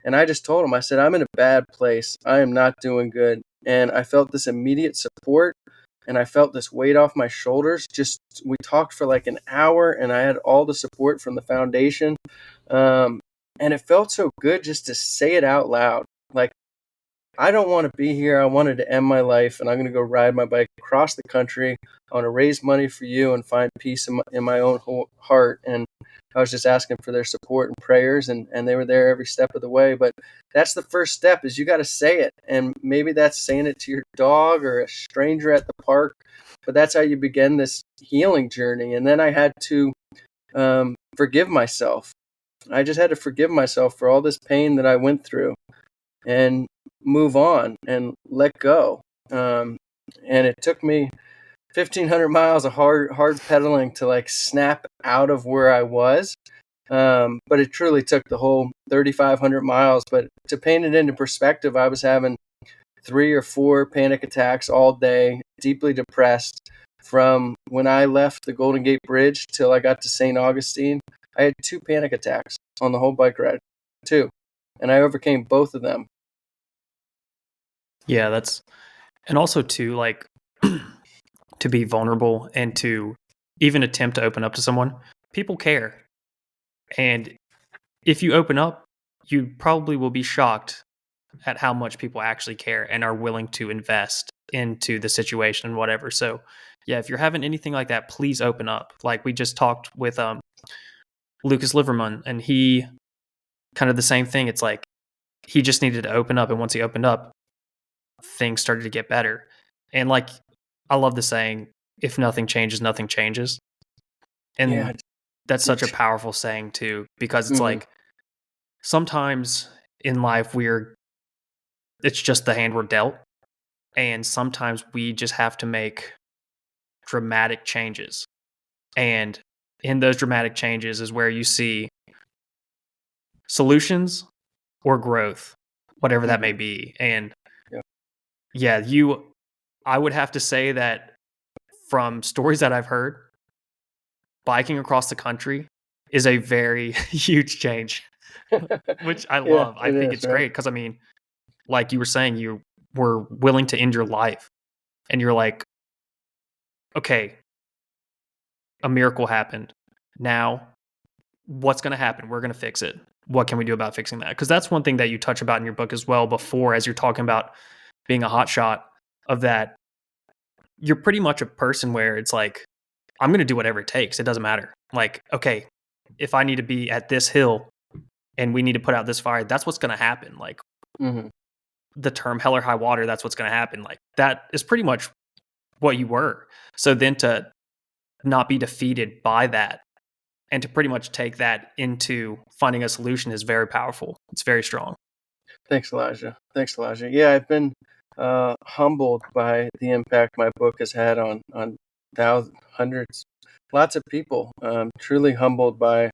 And I just told him, I said, I'm in a bad place. I am not doing good. And I felt this immediate support. And I felt this weight off my shoulders. We talked for like an hour, and I had all the support from the foundation. And it felt so good just to say it out loud. Like, I don't want to be here. I wanted to end my life, and I'm going to go ride my bike across the country. I want to raise money for you and find peace in my own heart. And I was just asking for their support and prayers, and they were there every step of the way. But that's the first step, is you got to say it. And maybe that's saying it to your dog or a stranger at the park. But that's how you begin this healing journey. And then I had to forgive myself. I just had to forgive myself for all this pain that I went through and move on and let go. And it took me 1,500 miles of hard pedaling to like snap out of where I was. But it truly took the whole 3,500 miles. But to paint it into perspective, I was having 3 or 4 panic attacks all day, deeply depressed. From when I left the Golden Gate Bridge till I got to St. Augustine, I had 2 panic attacks on the whole bike ride. 2. And I overcame both of them. Yeah, and also too, like, to be vulnerable and to even attempt to open up to someone. People care. And if you open up, you probably will be shocked at how much people actually care and are willing to invest into the situation and whatever. So, yeah, if you're having anything like that, please open up. Like we just talked with Lucas Liverman, and he kind of the same thing. It's like he just needed to open up, and once he opened up, things started to get better. And like I love the saying, if nothing changes, nothing changes. And Yeah. that's such a powerful saying too, because it's like sometimes in life it's just the hand we're dealt. And sometimes we just have to make dramatic changes. And in those dramatic changes is where you see solutions or growth, whatever that Mm-hmm. may be. And Yeah. yeah, I would have to say that from stories that I've heard, biking across the country is a very huge change, which I Yeah, love. I it think is, it's right? great because, I mean, like you were saying, you were willing to end your life and you're like, okay, a miracle happened. Now, what's going to happen? We're going to fix it. What can we do about fixing that? Because that's one thing that you touch about in your book as well before, as you're talking about being a hotshot, of that you're pretty much a person where it's like, I'm going to do whatever it takes. It doesn't matter. Like, okay, if I need to be at this hill and we need to put out this fire, that's what's going to happen. Like Mm-hmm. the term hell or high water, that's what's going to happen. Like that is pretty much what you were. So then to not be defeated by that and to pretty much take that into finding a solution is very powerful. It's very strong. Thanks, Elijah. Thanks, Elijah. Yeah, I've been humbled by the impact my book has had on thousands, hundreds, lots of people. Truly humbled by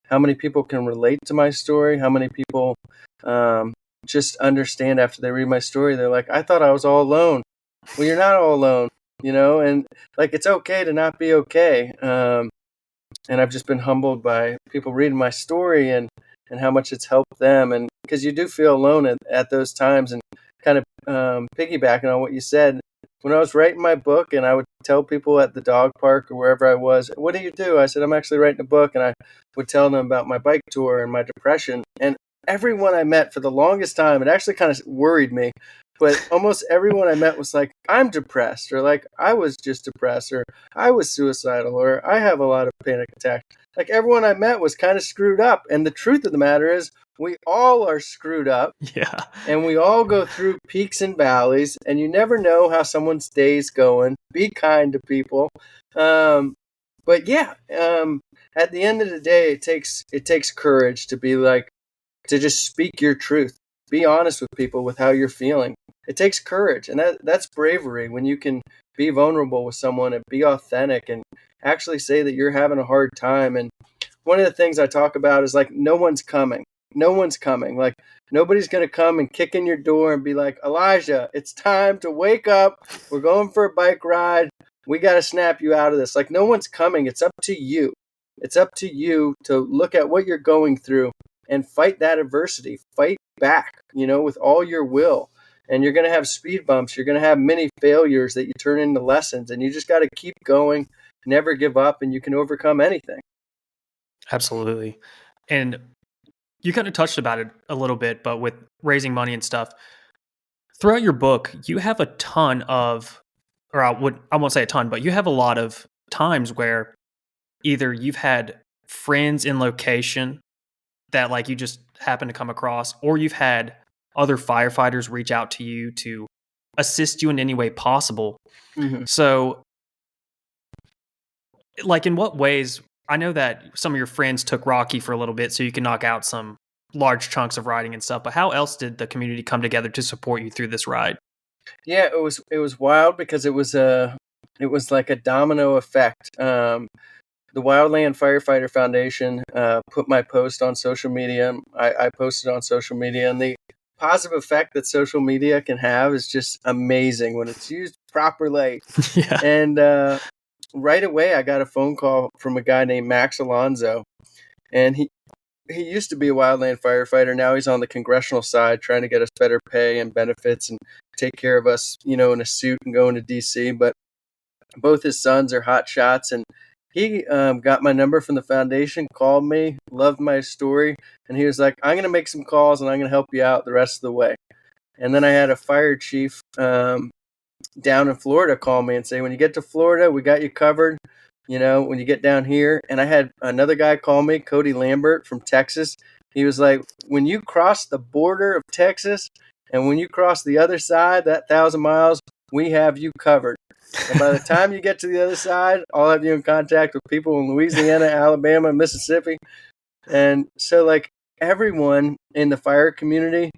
how many people can relate to my story. How many people um, just understand after they read my story. They're like, "I thought I was all alone." Well, you're not all alone, And like, it's okay to not be okay. And I've just been humbled by people reading my story and how much it's helped them. And because you do feel alone at those times, and kind of piggybacking on what you said, when I was writing my book and I would tell people at the dog park or wherever I was, "What do you do?" I said, "I'm actually writing a book." And I would tell them about my bike tour and my depression. And everyone I met for the longest time, it actually kind of worried me. But almost everyone I met was like, "I'm depressed," or like, "I was just depressed," or "I was suicidal," or "I have a lot of panic attacks." Like, everyone I met was kind of screwed up. And the truth of the matter is, we all are screwed up Yeah. and we all go through peaks and valleys, and you never know how someone's day's going. Be kind to people. But yeah, at the end of the day, it takes courage to be like, to just speak your truth. Be honest with people with how you're feeling. It takes courage, and that's bravery when you can be vulnerable with someone and be authentic and actually say that you're having a hard time. And one of the things I talk about is like, no one's coming. No one's coming. Like, nobody's going to come and kick in your door and be like, "Elijah, it's time to wake up. We're going for a bike ride. We got to snap you out of this." Like, no one's coming. It's up to you. It's up to you to look at what you're going through and fight that adversity. Fight back, with all your will. And you're going to have speed bumps. You're going to have many failures that you turn into lessons. And you just got to keep going, never give up, and you can overcome anything. Absolutely. And you kind of touched about it a little bit, but with raising money and stuff, throughout your book, you have a ton of, or I won't say a ton, but you have a lot of times where either you've had friends in location that like you just happen to come across, or you've had other firefighters reach out to you to assist you in any way possible. Mm-hmm. So, like, in what ways? I know that some of your friends took Rocky for a little bit so you can knock out some large chunks of riding and stuff, but how else did the community come together to support you through this ride? Yeah, it was wild because it was like a domino effect. The Wildland Firefighter Foundation put my post on social media. I posted on social media, and the positive effect that social media can have is just amazing when it's used properly. Yeah. And right away, I got a phone call from a guy named Max Alonzo, and he used to be a wildland firefighter. Now he's on the congressional side, trying to get us better pay and benefits and take care of us, in a suit and going to DC. But both his sons are hot shots, and he got my number from the foundation, called me, loved my story, and he was like, "I'm going to make some calls and I'm going to help you out the rest of the way." And then I had a fire chief down in Florida call me and say, "When you get to Florida, we got you covered. When you get down here." And I had another guy call me, Cody Lambert from Texas. He was like, "When you cross the border of Texas and when you cross the other side, that 1,000 miles, we have you covered. And by the time you get to the other side, I'll have you in contact with people in Louisiana, Alabama, Mississippi." And so, like, everyone in the fire community,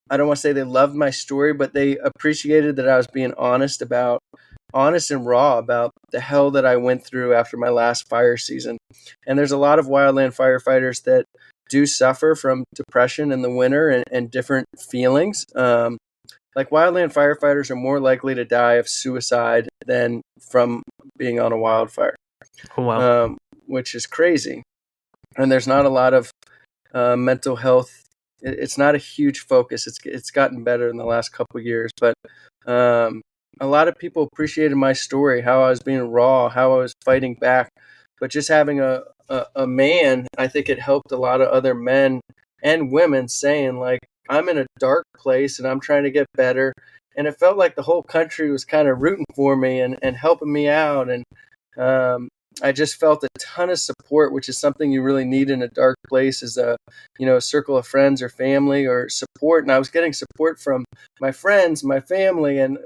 I don't want to say they loved my story, but they appreciated that I was being honest and raw about the hell that I went through after my last fire season. And there's a lot of wildland firefighters that do suffer from depression in the winter and different feelings. Like wildland firefighters are more likely to die of suicide than from being on a wildfire, Oh, wow. which is crazy. And there's not a lot of mental health. It's not a huge focus. It's gotten better in the last couple of years, but a lot of people appreciated my story, how I was being raw, how I was fighting back. But just having a man, I think it helped a lot of other men and women saying, like, I'm in a dark place and I'm trying to get better. And it felt like the whole country was kind of rooting for me and helping me out. And I just felt a ton of support, which is something you really need in a dark place, is a circle of friends or family or support. And I was getting support from my friends, my family, and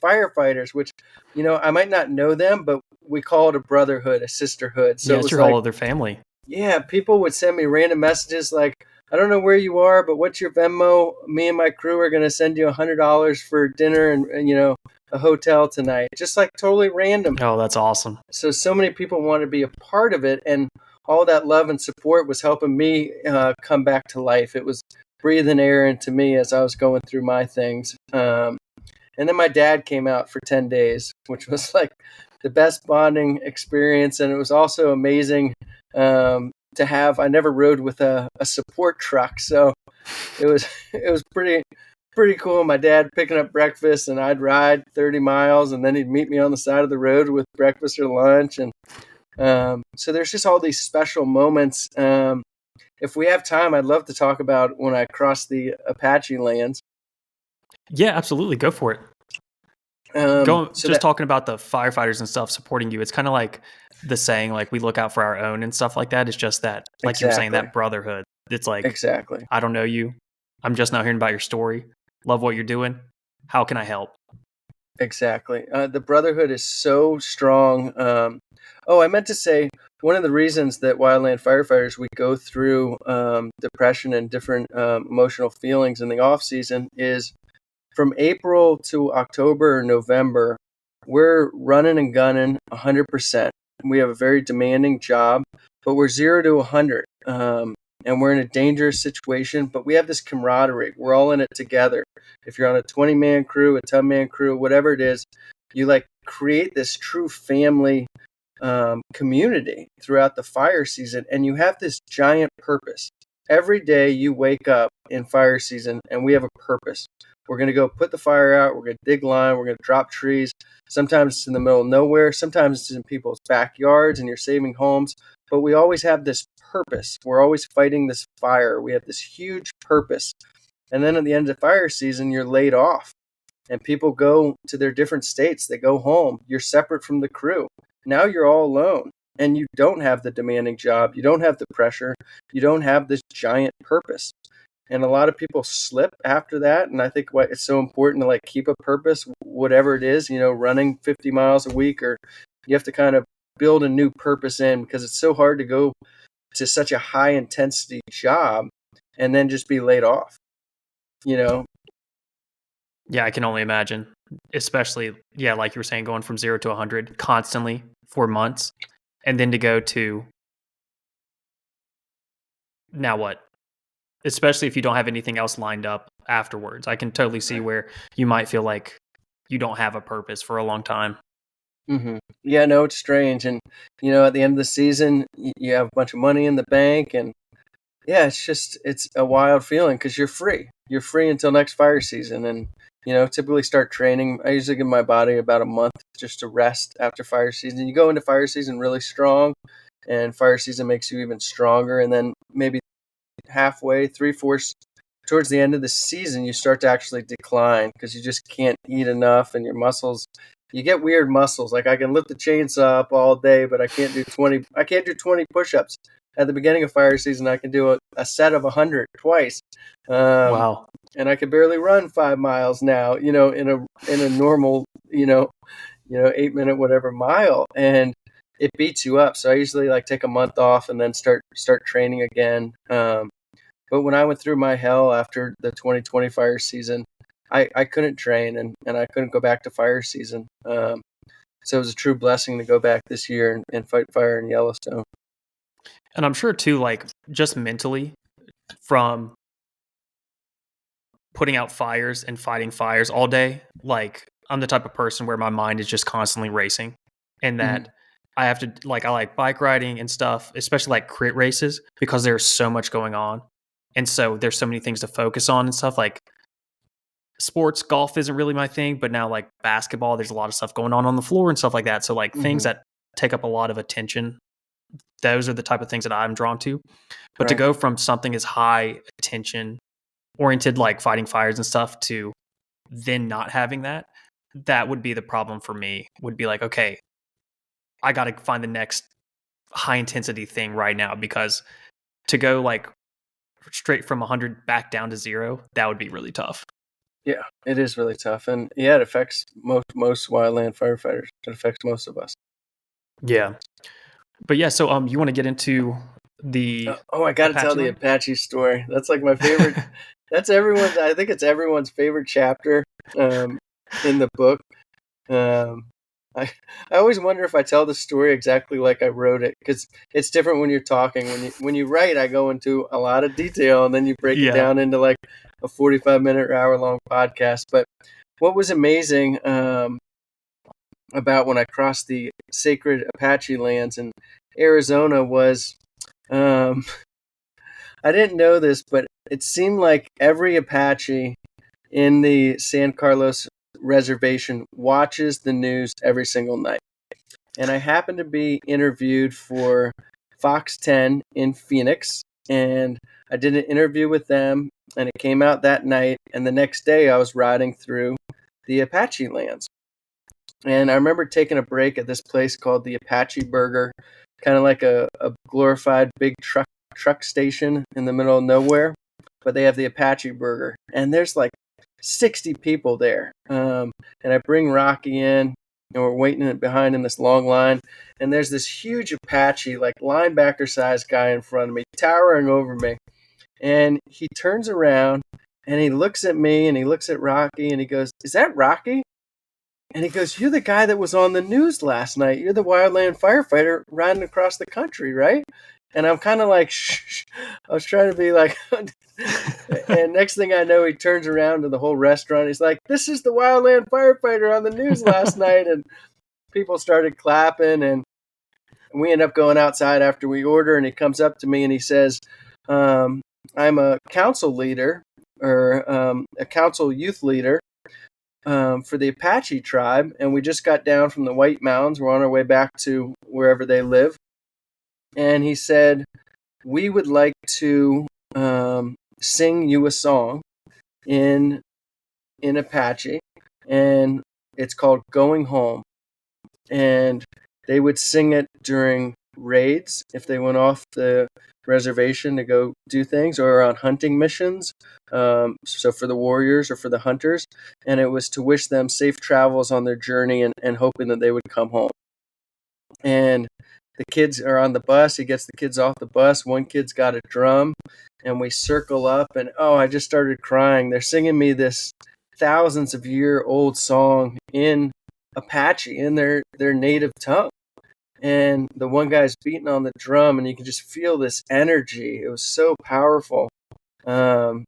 firefighters, which I might not know them, but we call it a brotherhood, a sisterhood. So Yeah, it it's was your like, whole other family. yeah, people would send me random messages like, I don't know where you are, but what's your Venmo? Me and my crew are going to send you $100 for dinner and a hotel tonight. Just like totally random. Oh, that's awesome. So many people want to be a part of it, and all that love and support was helping me come back to life. It was breathing air into me as I was going through my things. And then my dad came out for 10 days, which was like the best bonding experience. And it was also amazing to have. I never rode with a support truck, so it was pretty cool. My dad picking up breakfast, and I'd ride 30 miles, and then he'd meet me on the side of the road with breakfast or lunch. And so there's just all these special moments. If we have time, I'd love to talk about when I crossed the Apache lands. Yeah, absolutely. Go for it. Talking about the firefighters and stuff supporting you. It's kind of like the saying, like, we look out for our own and stuff like that. It's just that, like you were saying, that brotherhood. It's like, exactly. I don't know you. I'm just now hearing about your story. Love what you're doing. How can I help? Exactly. The brotherhood is so strong. I meant to say, one of the reasons that wildland firefighters, we go through depression and different emotional feelings in the off season is from April to October or November, we're running and gunning 100%. We have a very demanding job, but we're 0 to 100. And we're in a dangerous situation, but we have this camaraderie. We're all in it together. If you're on a 20-man crew, a 10-man crew, whatever it is, you like create this true family community throughout the fire season, and you have this giant purpose. Every day you wake up in fire season, and we have a purpose. We're going to go put the fire out. We're going to dig line. We're going to drop trees. Sometimes it's in the middle of nowhere. Sometimes it's in people's backyards, and you're saving homes. But we always have this purpose. We're always fighting this fire. We have this huge purpose. And then at the end of the fire season, you're laid off, and people go to their different states. They go home. You're separate from the crew. Now you're all alone, and you don't have the demanding job. You don't have the pressure. You don't have this giant purpose. And a lot of people slip after that. And I think why it's so important to like keep a purpose, whatever it is, running 50 miles a week, or you have to kind of build a new purpose in, because it's so hard to go to such a high intensity job and then just be laid off, Yeah, I can only imagine, especially, like you were saying, going from 0 to 100 constantly for months, and then to go to now what? Especially if you don't have anything else lined up afterwards. I can totally see where you might feel like you don't have a purpose for a long time. Mm-hmm. Yeah, no, it's strange. And, at the end of the season, you have a bunch of money in the bank, and yeah, it's a wild feeling because you're free. You're free until next fire season. And, typically start training. I usually give my body about a month just to rest after fire season. You go into fire season really strong, and fire season makes you even stronger. And then maybe halfway, 3/4 towards the end of the season, you start to actually decline because you just can't eat enough, and your muscles, you get weird muscles. Like I can lift the chainsaw up all day, but I can't do 20 push-ups. At the beginning of fire season, I can do a set of 100 twice. Wow. And I could barely run 5 miles now, in a normal, 8-minute whatever mile, and it beats you up. So I usually like take a month off and then start training again. But when I went through my hell after the 2020 fire season, I couldn't train, and I couldn't go back to fire season. So it was a true blessing to go back this year and fight fire in Yellowstone. And I'm sure too, like just mentally, from putting out fires and fighting fires all day. Like, I'm the type of person where my mind is just constantly racing, and that I have to, like, I like bike riding and stuff, especially like crit races, because there's so much going on. And so there's so many things to focus on and stuff. Like, sports, golf isn't really my thing, but now like basketball, there's a lot of stuff going on the floor and stuff like that. So like things that take up a lot of attention, those are the type of things that I'm drawn to. But to go from something as high attention oriented, like fighting fires and stuff, to then not having that, that would be the problem for me. Would be like, okay, I got to find the next high intensity thing right now, because to go like straight from 100 back down to 0, that would be really tough. Yeah, it is really tough. And yeah, it affects most wildland firefighters. It affects most of us. Yeah. But yeah, so you want to get into the I got to tell the Apache story. That's like my favorite. That's everyone's. I think it's everyone's favorite chapter in the book. I always wonder if I tell the story exactly like I wrote it, because it's different when you're talking. When you write, I go into a lot of detail, and then you break it down into like a 45-minute or hour-long podcast. But what was amazing about when I crossed the sacred Apache lands in Arizona was, I didn't know this, but it seemed like every Apache in the San Carlos reservation watches the news every single night. And I happened to be interviewed for Fox 10 in Phoenix, and I did an interview with them, and it came out that night. And the next day I was riding through the Apache lands. And I remember taking a break at this place called the Apache Burger, kind of like a glorified big truck station in the middle of nowhere. But they have the Apache Burger, and there's like 60 people there. And I bring Rocky in, and we're waiting behind in this long line. And there's this huge Apache, like linebacker-sized guy in front of me, towering over me. And he turns around, and he looks at me, and he looks at Rocky, and he goes, "Is that Rocky?" And he goes, "You're the guy that was on the news last night. You're the wildland firefighter riding across the country, right?" And I'm kind of like, shh. I was trying to be like, and next thing I know, he turns around to the whole restaurant. He's like, "This is the wildland firefighter on the news last night." And people started clapping, and we end up going outside after we order. And he comes up to me and he says, "I'm a council leader, or a council youth leader for the Apache tribe. And we just got down from the White Mountains. We're on our way back to wherever they live." And he said, "We would like to sing you a song in Apache, and it's called 'Going Home.'" And they would sing it during raids if they went off the reservation to go do things, or on hunting missions. So for the warriors or for the hunters, and it was to wish them safe travels on their journey, and hoping that they would come home. And the kids are on the bus. He gets the kids off the bus. One kid's got a drum, and we circle up, and I just started crying. They're singing me this thousands of year old song in Apache, in their native tongue. And the one guy's beating on the drum, and you can just feel this energy. It was so powerful. And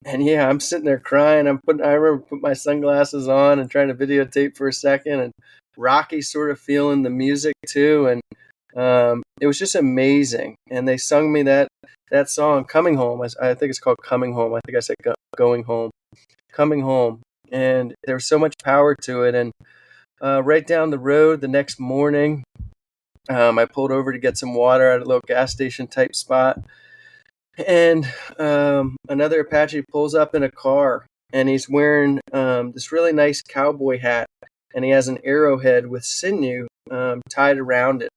yeah, I'm sitting there crying. I remember putting my sunglasses on and trying to videotape for a second, and Rocky sort of feeling the music too. And it was just amazing. And they sung me that song, "Coming Home." I think it's called "Coming Home." I think I said "Going Home." "Coming Home." And there was so much power to it. And right down the road the next morning, I pulled over to get some water at a little gas station type spot. And another Apache pulls up in a car, and he's wearing this really nice cowboy hat, and he has an arrowhead with sinew tied around it.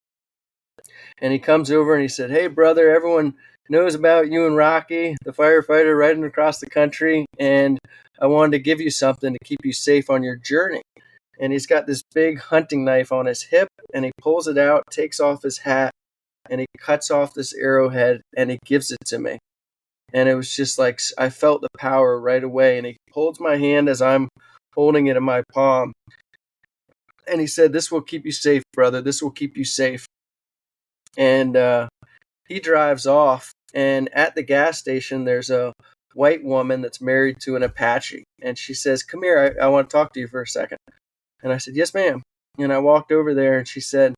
And he comes over and he said, "Hey, brother, everyone knows about you and Rocky, the firefighter riding across the country, and I wanted to give you something to keep you safe on your journey." And he's got this big hunting knife on his hip, and he pulls it out, takes off his hat, and he cuts off this arrowhead, and he gives it to me. And it was just like, I felt the power right away. And he holds my hand as I'm holding it in my palm. And he said, "This will keep you safe, brother. This will keep you safe." And he drives off. And at the gas station, there's a white woman that's married to an Apache. And she says, "Come here, I want to talk to you for a second." And I said, "Yes, ma'am." And I walked over there and she said,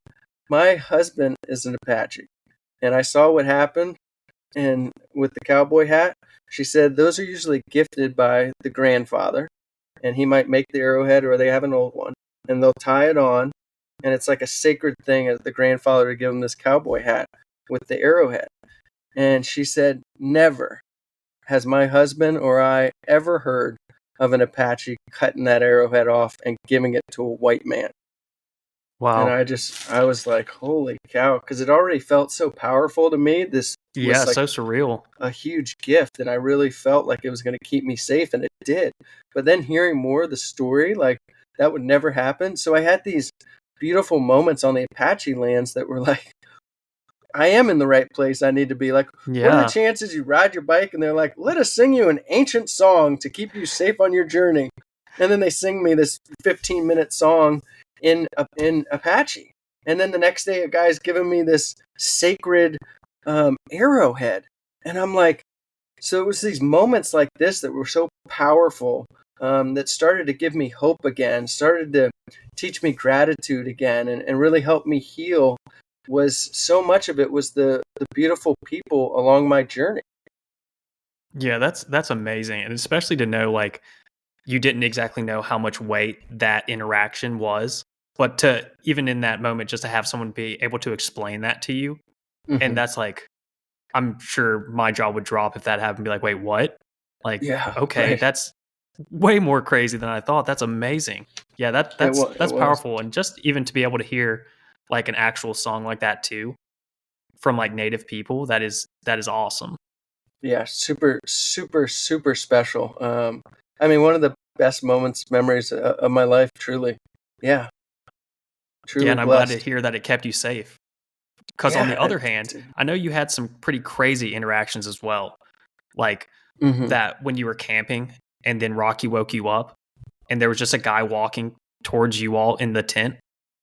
"My husband is an Apache. And I saw what happened and with the cowboy hat." She said, "Those are usually gifted by the grandfather. And he might make the arrowhead or they have an old one. And they'll tie it on. And it's like a sacred thing as the grandfather to give him this cowboy hat with the arrowhead." And she said, "Never has my husband or I ever heard of an Apache cutting that arrowhead off and giving it to a white man." And Wow. I was like, holy cow, because it already felt so powerful to me. This Yeah, was like so surreal. a huge gift, and I really felt like it was going to keep me safe, and it did. But then hearing more of the story, like that would never happen. So I had these beautiful moments on the Apache lands that were like, I am in the right place I need to be. Like, what are the Yeah. chances you ride your bike and they're like, "Let us sing you an ancient song to keep you safe on your journey." And then they sing me this 15-minute song in Apache. And then the next day, a guy's giving me this sacred arrowhead. And I'm like, so it was these moments like this that were so powerful, that started to give me hope again, started to teach me gratitude again, and really help me heal. Was so much of it was the beautiful people along my journey. Yeah, that's amazing. And especially to know like you didn't exactly know how much weight that interaction was, but to even in that moment just to have someone be able to explain that to you. And Hmm. that's like I'm sure my jaw would drop if that happened, be like, "Wait, what?" Like, Yeah, okay, right. that's way more crazy than I thought. That's amazing. Yeah, It that's was. powerful. And just even to be able to hear like an actual song like that too from like native people, that is awesome. Yeah, super, super, super special. I mean, one of the best moments, memories of my life. Truly, yeah, Yeah, truly and I'm glad to blessed. hear that it kept you safe. Because on the Yeah. other hand, I know you had some pretty crazy interactions as well. Like Hmm. that when you were camping and then Rocky woke you up and there was just a guy walking towards you all in the tent.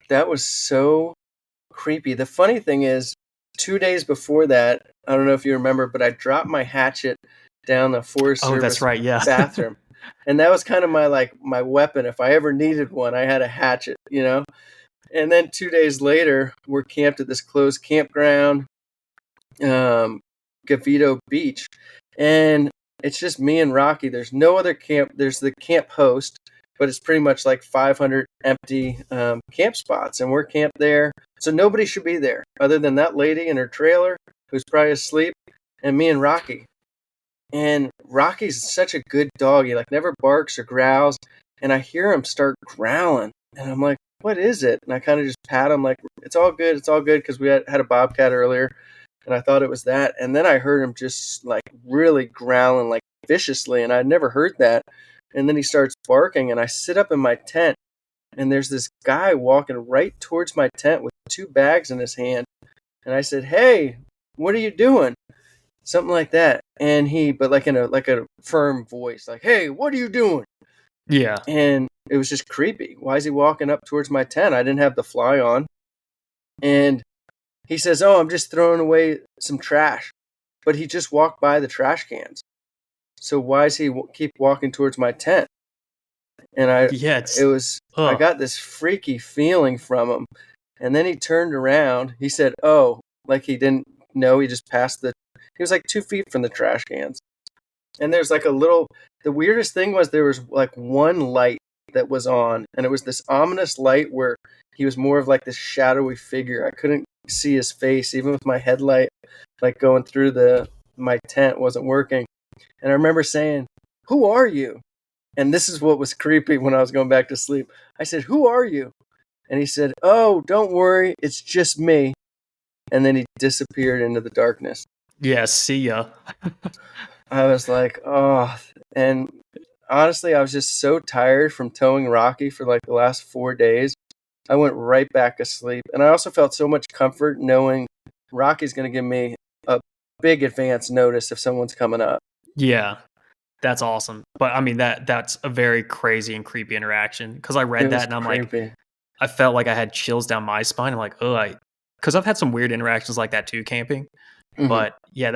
That was so creepy. The funny thing is, 2 days before that, I don't know if you remember, but I dropped my hatchet down the Forest Oh, that's Service right. Yeah. bathroom. And that was kind of my like my weapon. If I ever needed one, I had a hatchet, you know? And then 2 days later, we're camped at this closed campground, um, Gavito Beach. And it's just me and Rocky. There's no other camp. There's the camp host, but it's pretty much like 500 empty camp spots. And we're camped there. So nobody should be there other than that lady in her trailer who's probably asleep and me and Rocky. And Rocky's such a good dog. He like never barks or growls. And I hear him start growling. And I'm like, what is it? And I kind of just pat him like, it's all good. It's all good. Because we had a bobcat earlier. And I thought it was that. And then I heard him just like really growling like viciously. And I'd never heard that. And then he starts barking. And I sit up in my tent. And there's this guy walking right towards my tent with 2 bags in his hand. And I said, "Hey, what are you doing?" Something like that. And but like in a firm voice, like, "Hey, what are you doing?" Yeah. And it was just creepy. Why is he walking up towards my tent? I didn't have the fly on. And he says, "Oh, I'm just throwing away some trash." But he just walked by the trash cans. So why is he keep walking towards my tent? And Yeah. I Ugh. got this freaky feeling from him. And then he turned around. He said, "Oh," like he didn't know. He just passed he was like 2 feet from the trash cans. And there's like the weirdest thing was there was like one light that was on, and it was this ominous light where he was more of like this shadowy figure. I couldn't see his face, even with my headlight, like going through my tent wasn't working. And I remember saying, "Who are you?" And this is what was creepy when I was going back to sleep. I said, "Who are you?" And he said, "Oh, don't worry, it's just me." And then he disappeared into the darkness. Yeah. See ya. I was like, oh, and honestly, I was just so tired from towing Rocky for like the last 4 days. I went right back asleep. And I also felt so much comfort knowing Rocky's going to give me a big advance notice if someone's coming up. Yeah. That's awesome. But I mean that's a very crazy and creepy interaction because I It read that was and I'm like, creepy. I felt like I had chills down my spine. I'm like, oh, because I've had some weird interactions like that too, camping. Hmm. But yeah,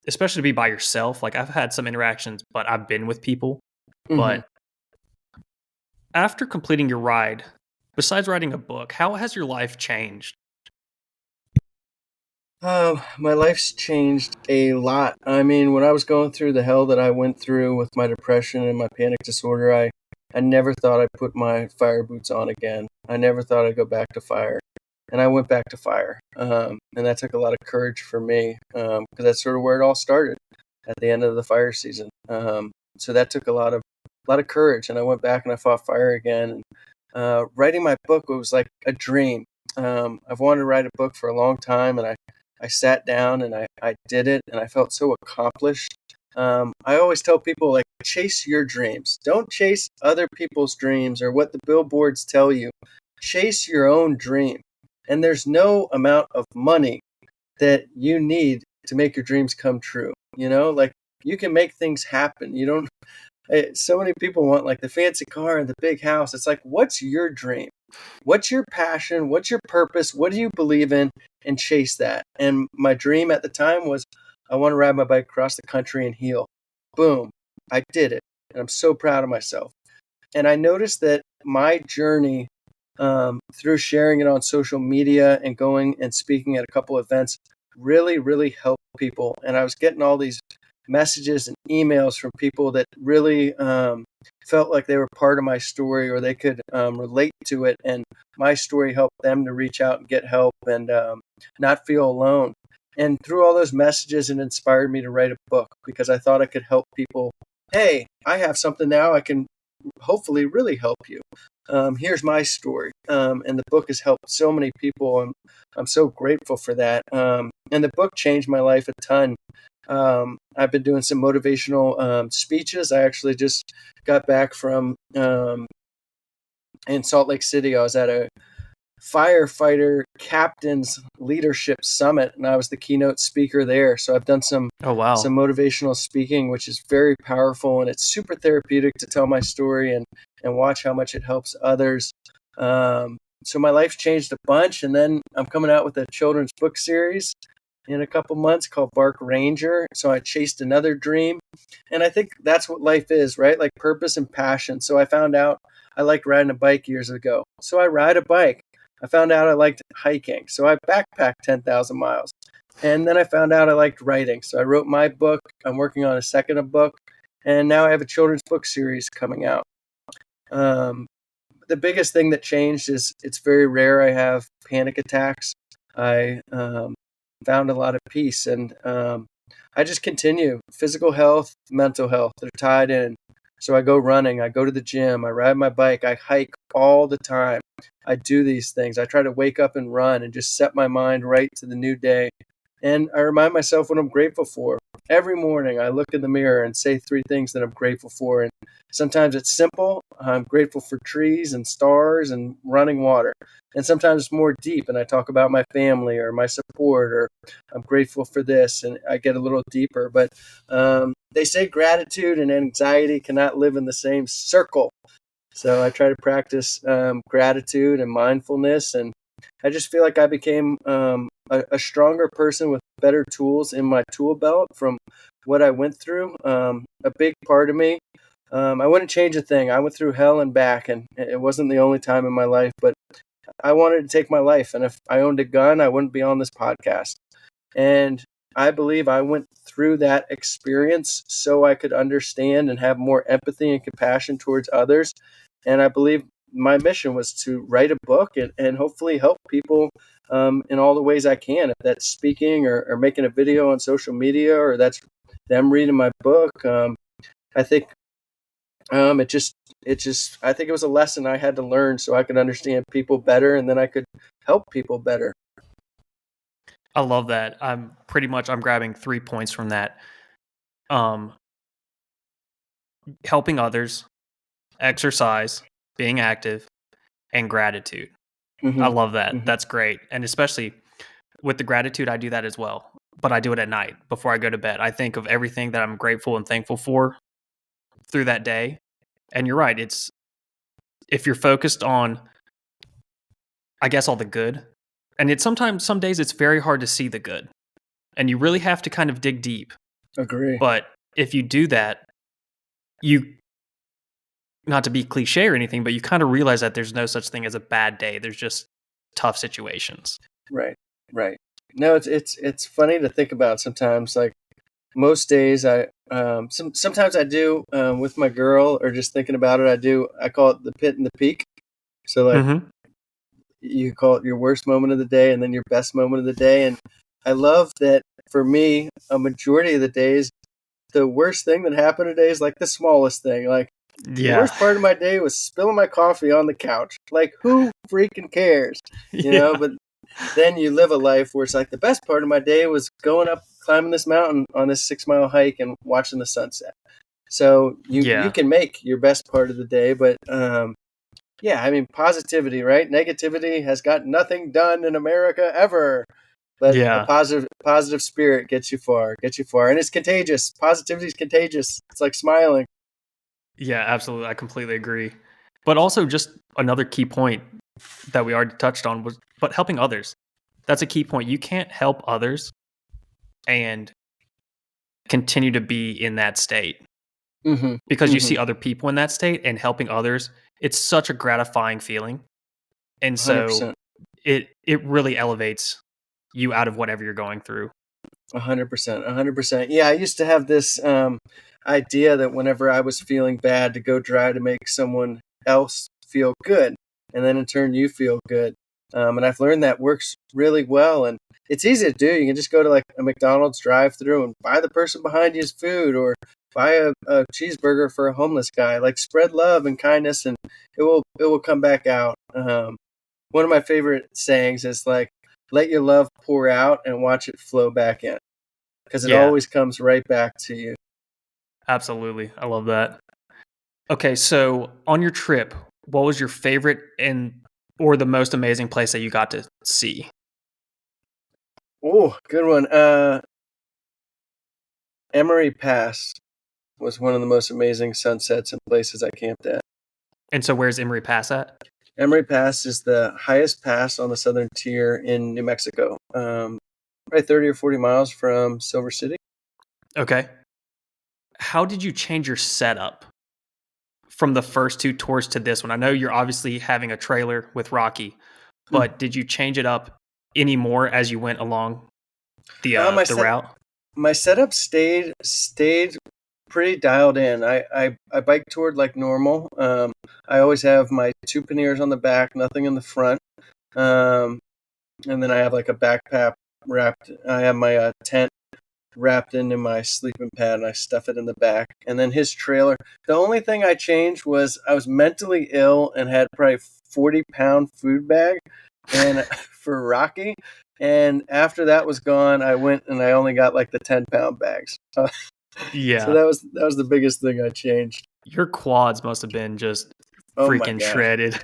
especially to be by yourself. Like I've had some interactions, but I've been with people. Hmm. But after completing your ride, besides writing a book, how has your life changed? My life's changed a lot. I mean, when I was going through the hell that I went through with my depression and my panic disorder, I never thought I'd put my fire boots on again. I never thought I'd go back to fire. And I went back to fire. And that took a lot of courage for me, because that's sort of where it all started at the end of the fire season. So that took a lot of courage, and I went back and I fought fire again. And writing my book was like a dream. I've wanted to write a book for a long time, and I sat down and I did it, and I felt so accomplished. I always tell people, like, chase your dreams. Don't chase other people's dreams or what the billboards tell you. Chase your own dream. And there's no amount of money that you need to make your dreams come true. Like, you can make things happen. You don't, so many people want like the fancy car and the big house. It's like, what's your dream? What's your passion? What's your purpose? What do you believe in? And chase that. And my dream at the time was, I want to ride my bike across the country and heal. Boom. I did it. And I'm so proud of myself. And I noticed that my journey, through sharing it on social media and going and speaking at a couple events, really, really helped people. And I was getting all these messages and emails from people that really felt like they were part of my story, or they could relate to it. And my story helped them to reach out and get help, and not feel alone. And through all those messages, it inspired me to write a book, because I thought I could help people. Hey, I have something now I can hopefully really help you. Here's my story. And the book has helped so many people. I'm so grateful for that. And the book changed my life a ton. I've been doing some motivational speeches. I actually just got back from in Salt Lake City. I was at a firefighter captain's leadership summit, and I was the keynote speaker there. So I've done some Oh, wow. motivational speaking, which is very powerful, and it's super therapeutic to tell my story and watch how much it helps others. So my life's changed a bunch, and then I'm coming out with a children's book series in a couple months called Bark Ranger. So I chased another dream, and I think that's what life is, right? Like purpose and passion. So I found out I liked riding a bike years ago, so I ride a bike. I found out I liked hiking, so I backpacked 10,000 miles. And then I found out I liked writing, so I wrote my book. I'm working on a second book, and now I have a children's book series coming out. Um, the biggest thing that changed is it's very rare I have panic attacks. I found a lot of peace, and I just continue. Physical health, mental health, they're tied in. So I go running, I go to the gym, I ride my bike, I hike all the time. I do these things. I try to wake up and run and just set my mind right to the new day. And I remind myself what I'm grateful for. Every morning I look in the mirror and say 3 things that I'm grateful for. And sometimes it's simple. I'm grateful for trees and stars and running water. And sometimes it's more deep, and I talk about my family or my support, or I'm grateful for this, and I get a little deeper. But they say gratitude and anxiety cannot live in the same circle. So I try to practice gratitude and mindfulness, and I just feel like I became a stronger person with better tools in my tool belt from what I went through. A big part of me, I wouldn't change a thing. I went through hell and back, and it wasn't the only time in my life, but I wanted to take my life. And if I owned a gun, I wouldn't be on this podcast. And I believe I went through that experience so I could understand and have more empathy and compassion towards others. And I believe my mission was to write a book and hopefully help people in all the ways I can. If that's speaking or making a video on social media, or that's them reading my book. I think I think it was a lesson I had to learn so I could understand people better, and then I could help people better. I love that. I'm grabbing 3 points from that. Um, Helping others, exercise, being active, and gratitude. I Mm-hmm. love that. Mm-hmm. That's great. And especially with the gratitude, I do that as well. But I do it at night before I go to bed. I think of everything that I'm grateful and thankful for through that day. And you're right. It's if you're focused on, I guess, all the good, and it's sometimes some days it's very hard to see the good. And you really have to kind of dig deep Agree. But if you do that, you, not to be cliche or anything, but you kind of realize that there's no such thing as a bad day. There's just tough situations. Right. Right. No, it's funny to think about sometimes. Like most days, sometimes I do with my girl or just thinking about it. I call it the pit and the peak. So like Mm-hmm. you call it your worst moment of the day and then your best moment of the day. And I love that for me, a majority of the days, the worst thing that happened today is like the smallest thing. Like the Yeah. worst part of my day was spilling my coffee on the couch. Like who freaking cares? Yeah. But then you live a life where it's like the best part of my day was going up, climbing this mountain on this 6 mile hike and watching the sunset. So you Yeah. can make your best part of the day, but yeah, I mean, positivity, right? Negativity has got nothing done in America ever. But a Yeah. positive spirit gets you far, and it's contagious. Positivity is contagious. It's like smiling. Yeah, absolutely. I completely agree. But also, just another key point that we already touched on was, but helping others. That's a key point. You can't help others and continue to be in that state Mm-hmm. because you Mm-hmm. see other people in that state and helping others. It's such a gratifying feeling. And so 100%. it really elevates you out of whatever you're going through. 100%. 100%. Yeah, I used to have this idea that whenever I was feeling bad, to go try to make someone else feel good, and then in turn you feel good. And I've learned that works really well, and it's easy to do. You can just go to like a McDonald's drive-through and buy the person behind you's food, or buy a cheeseburger for a homeless guy. Like spread love and kindness, and it will come back out. One of my favorite sayings is like, let your love pour out and watch it flow back in, because it Yeah, always comes right back to you. absolutely. I love that. Okay, so on your trip, what was your favorite and or the most amazing place that you got to see? Oh, good one. Emery Pass was one of the most amazing sunsets and places I camped at. And so where's Emery Pass at? Emery Pass is the highest pass on the southern tier in New Mexico, probably 30 or 40 miles from Silver City. Okay. How did you change your setup from the first two tours to this one? I know you're obviously having a trailer with Rocky, Hmm. but did you change it up any more as you went along My the set route? my setup stayed pretty dialed in. I bike toured like normal. I always have my two panniers on the back, nothing in the front. Um, and then I have like a backpack wrapped. I have my tent wrapped into my sleeping pad, and I stuff it in the back. And then his trailer. The only thing I changed was I was mentally ill and had probably 40-pound food bag, and for Rocky. And after that was gone, I went and I only got like the 10-pound bags. So Yeah. that was the biggest thing I changed. Your quads must have been just Oh my freaking gosh. shredded.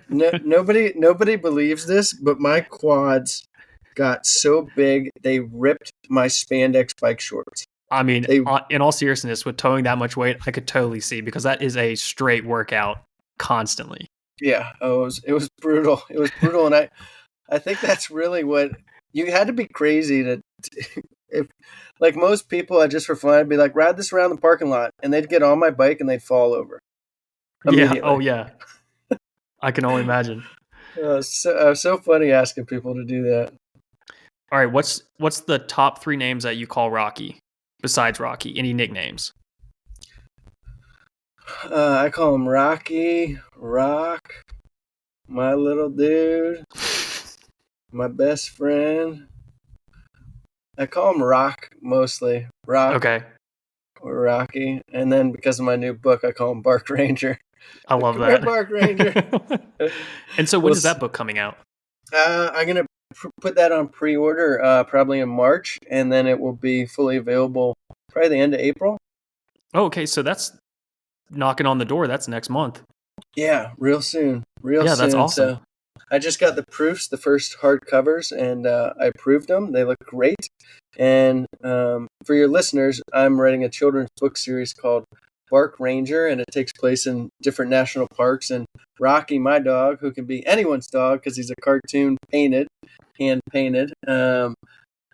No, nobody believes this, but my quads got so big they ripped my spandex bike shorts. I mean, They in all seriousness, with towing that much weight, I could totally see because that is a straight workout constantly. Yeah, oh, it was brutal. It was brutal, and I think that's really what you had to be crazy to if like most people, I just for fun, I'd be like, ride this around the parking lot, and they'd get on my bike and they'd fall over Yeah. Oh, immediately. yeah. I can only imagine. So funny asking people to do that. All right. What's the top three names that you call Rocky besides Rocky? Any nicknames? I call him Rocky, Rock, my little dude, my best friend. I call him Rock mostly, Rock Okay. or Rocky, and then because of my new book, I call him Bark Ranger. I love Come here, that. Bark Ranger. And so when Well, is that book coming out? I'm gonna put that on pre-order probably in March, and then it will be fully available probably the end of April. Oh, okay. So that's knocking on the door. That's next month. Yeah, real soon, real Yeah, that's soon. awesome. So I just got the proofs, the first hard covers, and I approved them. They look great. And for your listeners, I'm writing a children's book series called Bark Ranger, and it takes place in different national parks. And Rocky, my dog, who can be anyone's dog because he's a cartoon hand painted,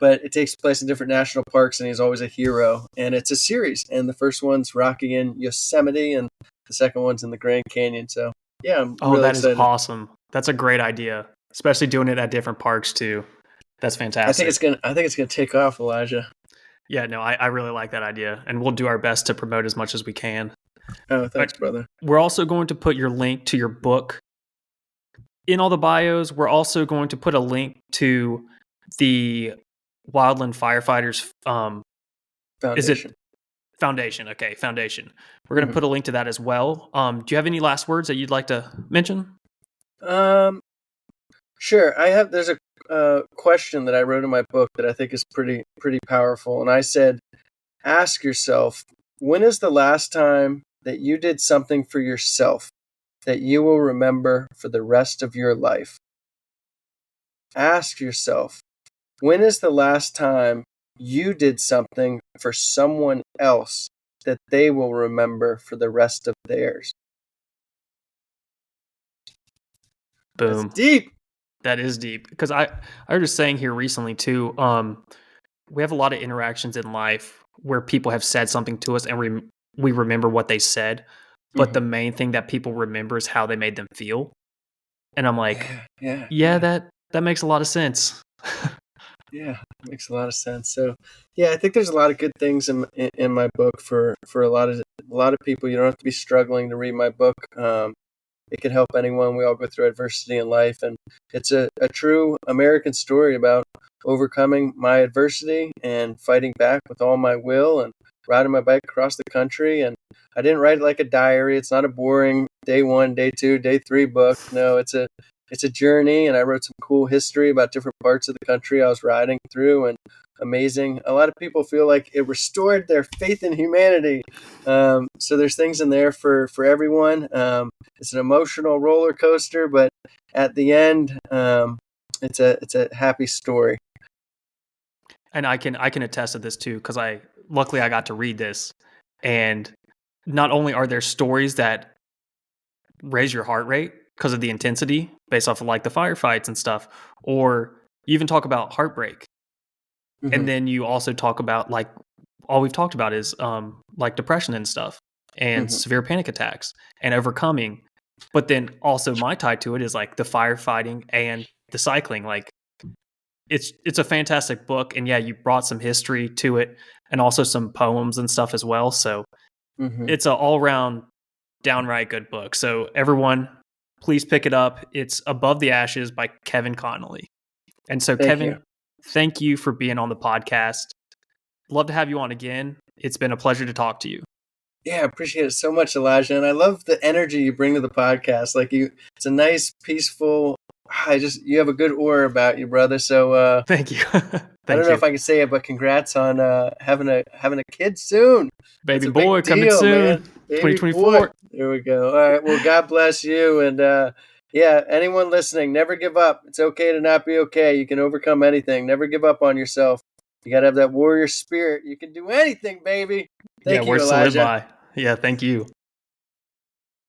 but it takes place in different national parks, and he's always a hero. And it's a series, and the first one's Rocky in Yosemite, and the second one's in the Grand Canyon. So yeah, I'm really that is excited. awesome. That's a great idea, especially doing it at different parks too. That's fantastic. I think it's gonna take off, Elijah. Yeah, no, I really like that idea, and we'll do our best to promote as much as we can. Oh, thanks, brother. We're also going to put your link to your book in all the bios. We're also going to put a link to the Wildland Firefighters Foundation. Is it Foundation? Okay, Foundation. We're going to put a link to that as well. Do you have any last words that you'd like to mention? Sure. There's a question that I wrote in my book that I think is pretty powerful, and I said, ask yourself, when is the last time that you did something for yourself that you will remember for the rest of your life? Ask yourself, when is the last time you did something for someone else that they will remember for the rest of theirs? Boom. That's deep. That is deep. Because I was just saying here recently too, we have a lot of interactions in life where people have said something to us and we remember what they said, but the main thing that people remember is how they made them feel. And I'm like, yeah. that makes a lot of sense. Yeah, it makes a lot of sense. So, yeah, I think there's a lot of good things in my book for a lot of people. You don't have to be struggling to read my book. It can help anyone. We all go through adversity in life, and it's a true American story about overcoming my adversity and fighting back with all my will and riding my bike across the country. And I didn't write it like a diary. It's not a boring day 1, day 2, day 3 book. No, it's a journey, and I wrote some cool history about different parts of the country I was riding through, and amazing. A lot of people feel like it restored their faith in humanity. So there's things in there for everyone. It's an emotional roller coaster, but at the end, it's a happy story. And I can attest to this too, because luckily I got to read this, and not only are there stories that raise your heart rate because of the intensity based off of like the firefights and stuff, or you even talk about heartbreak. And then you also talk about, like, all we've talked about is like depression and stuff, and severe panic attacks and overcoming. But then also my tie to it is like the firefighting and the cycling. Like it's a fantastic book, and yeah, you brought some history to it and also some poems and stuff as well. So it's an all around downright good book. So everyone, please pick it up. It's Above the Ashes by Kevin Conley. And so Kevin, thank you for being on the podcast. Love to have you on again. It's been a pleasure to talk to you. Yeah, I appreciate it so much, Elijah. And I love the energy you bring to the podcast. Like it's a nice, peaceful, you have a good aura about you, brother. So thank you. I don't know if I can say it, but congrats on having a kid soon. Baby boy coming soon. 2024. There we go. All right. Well, God bless you. And yeah, anyone listening, never give up. It's okay to not be okay. You can overcome anything. Never give up on yourself. You got to have that warrior spirit. You can do anything, baby. Thank you, words Elijah. to live by. Yeah, thank you.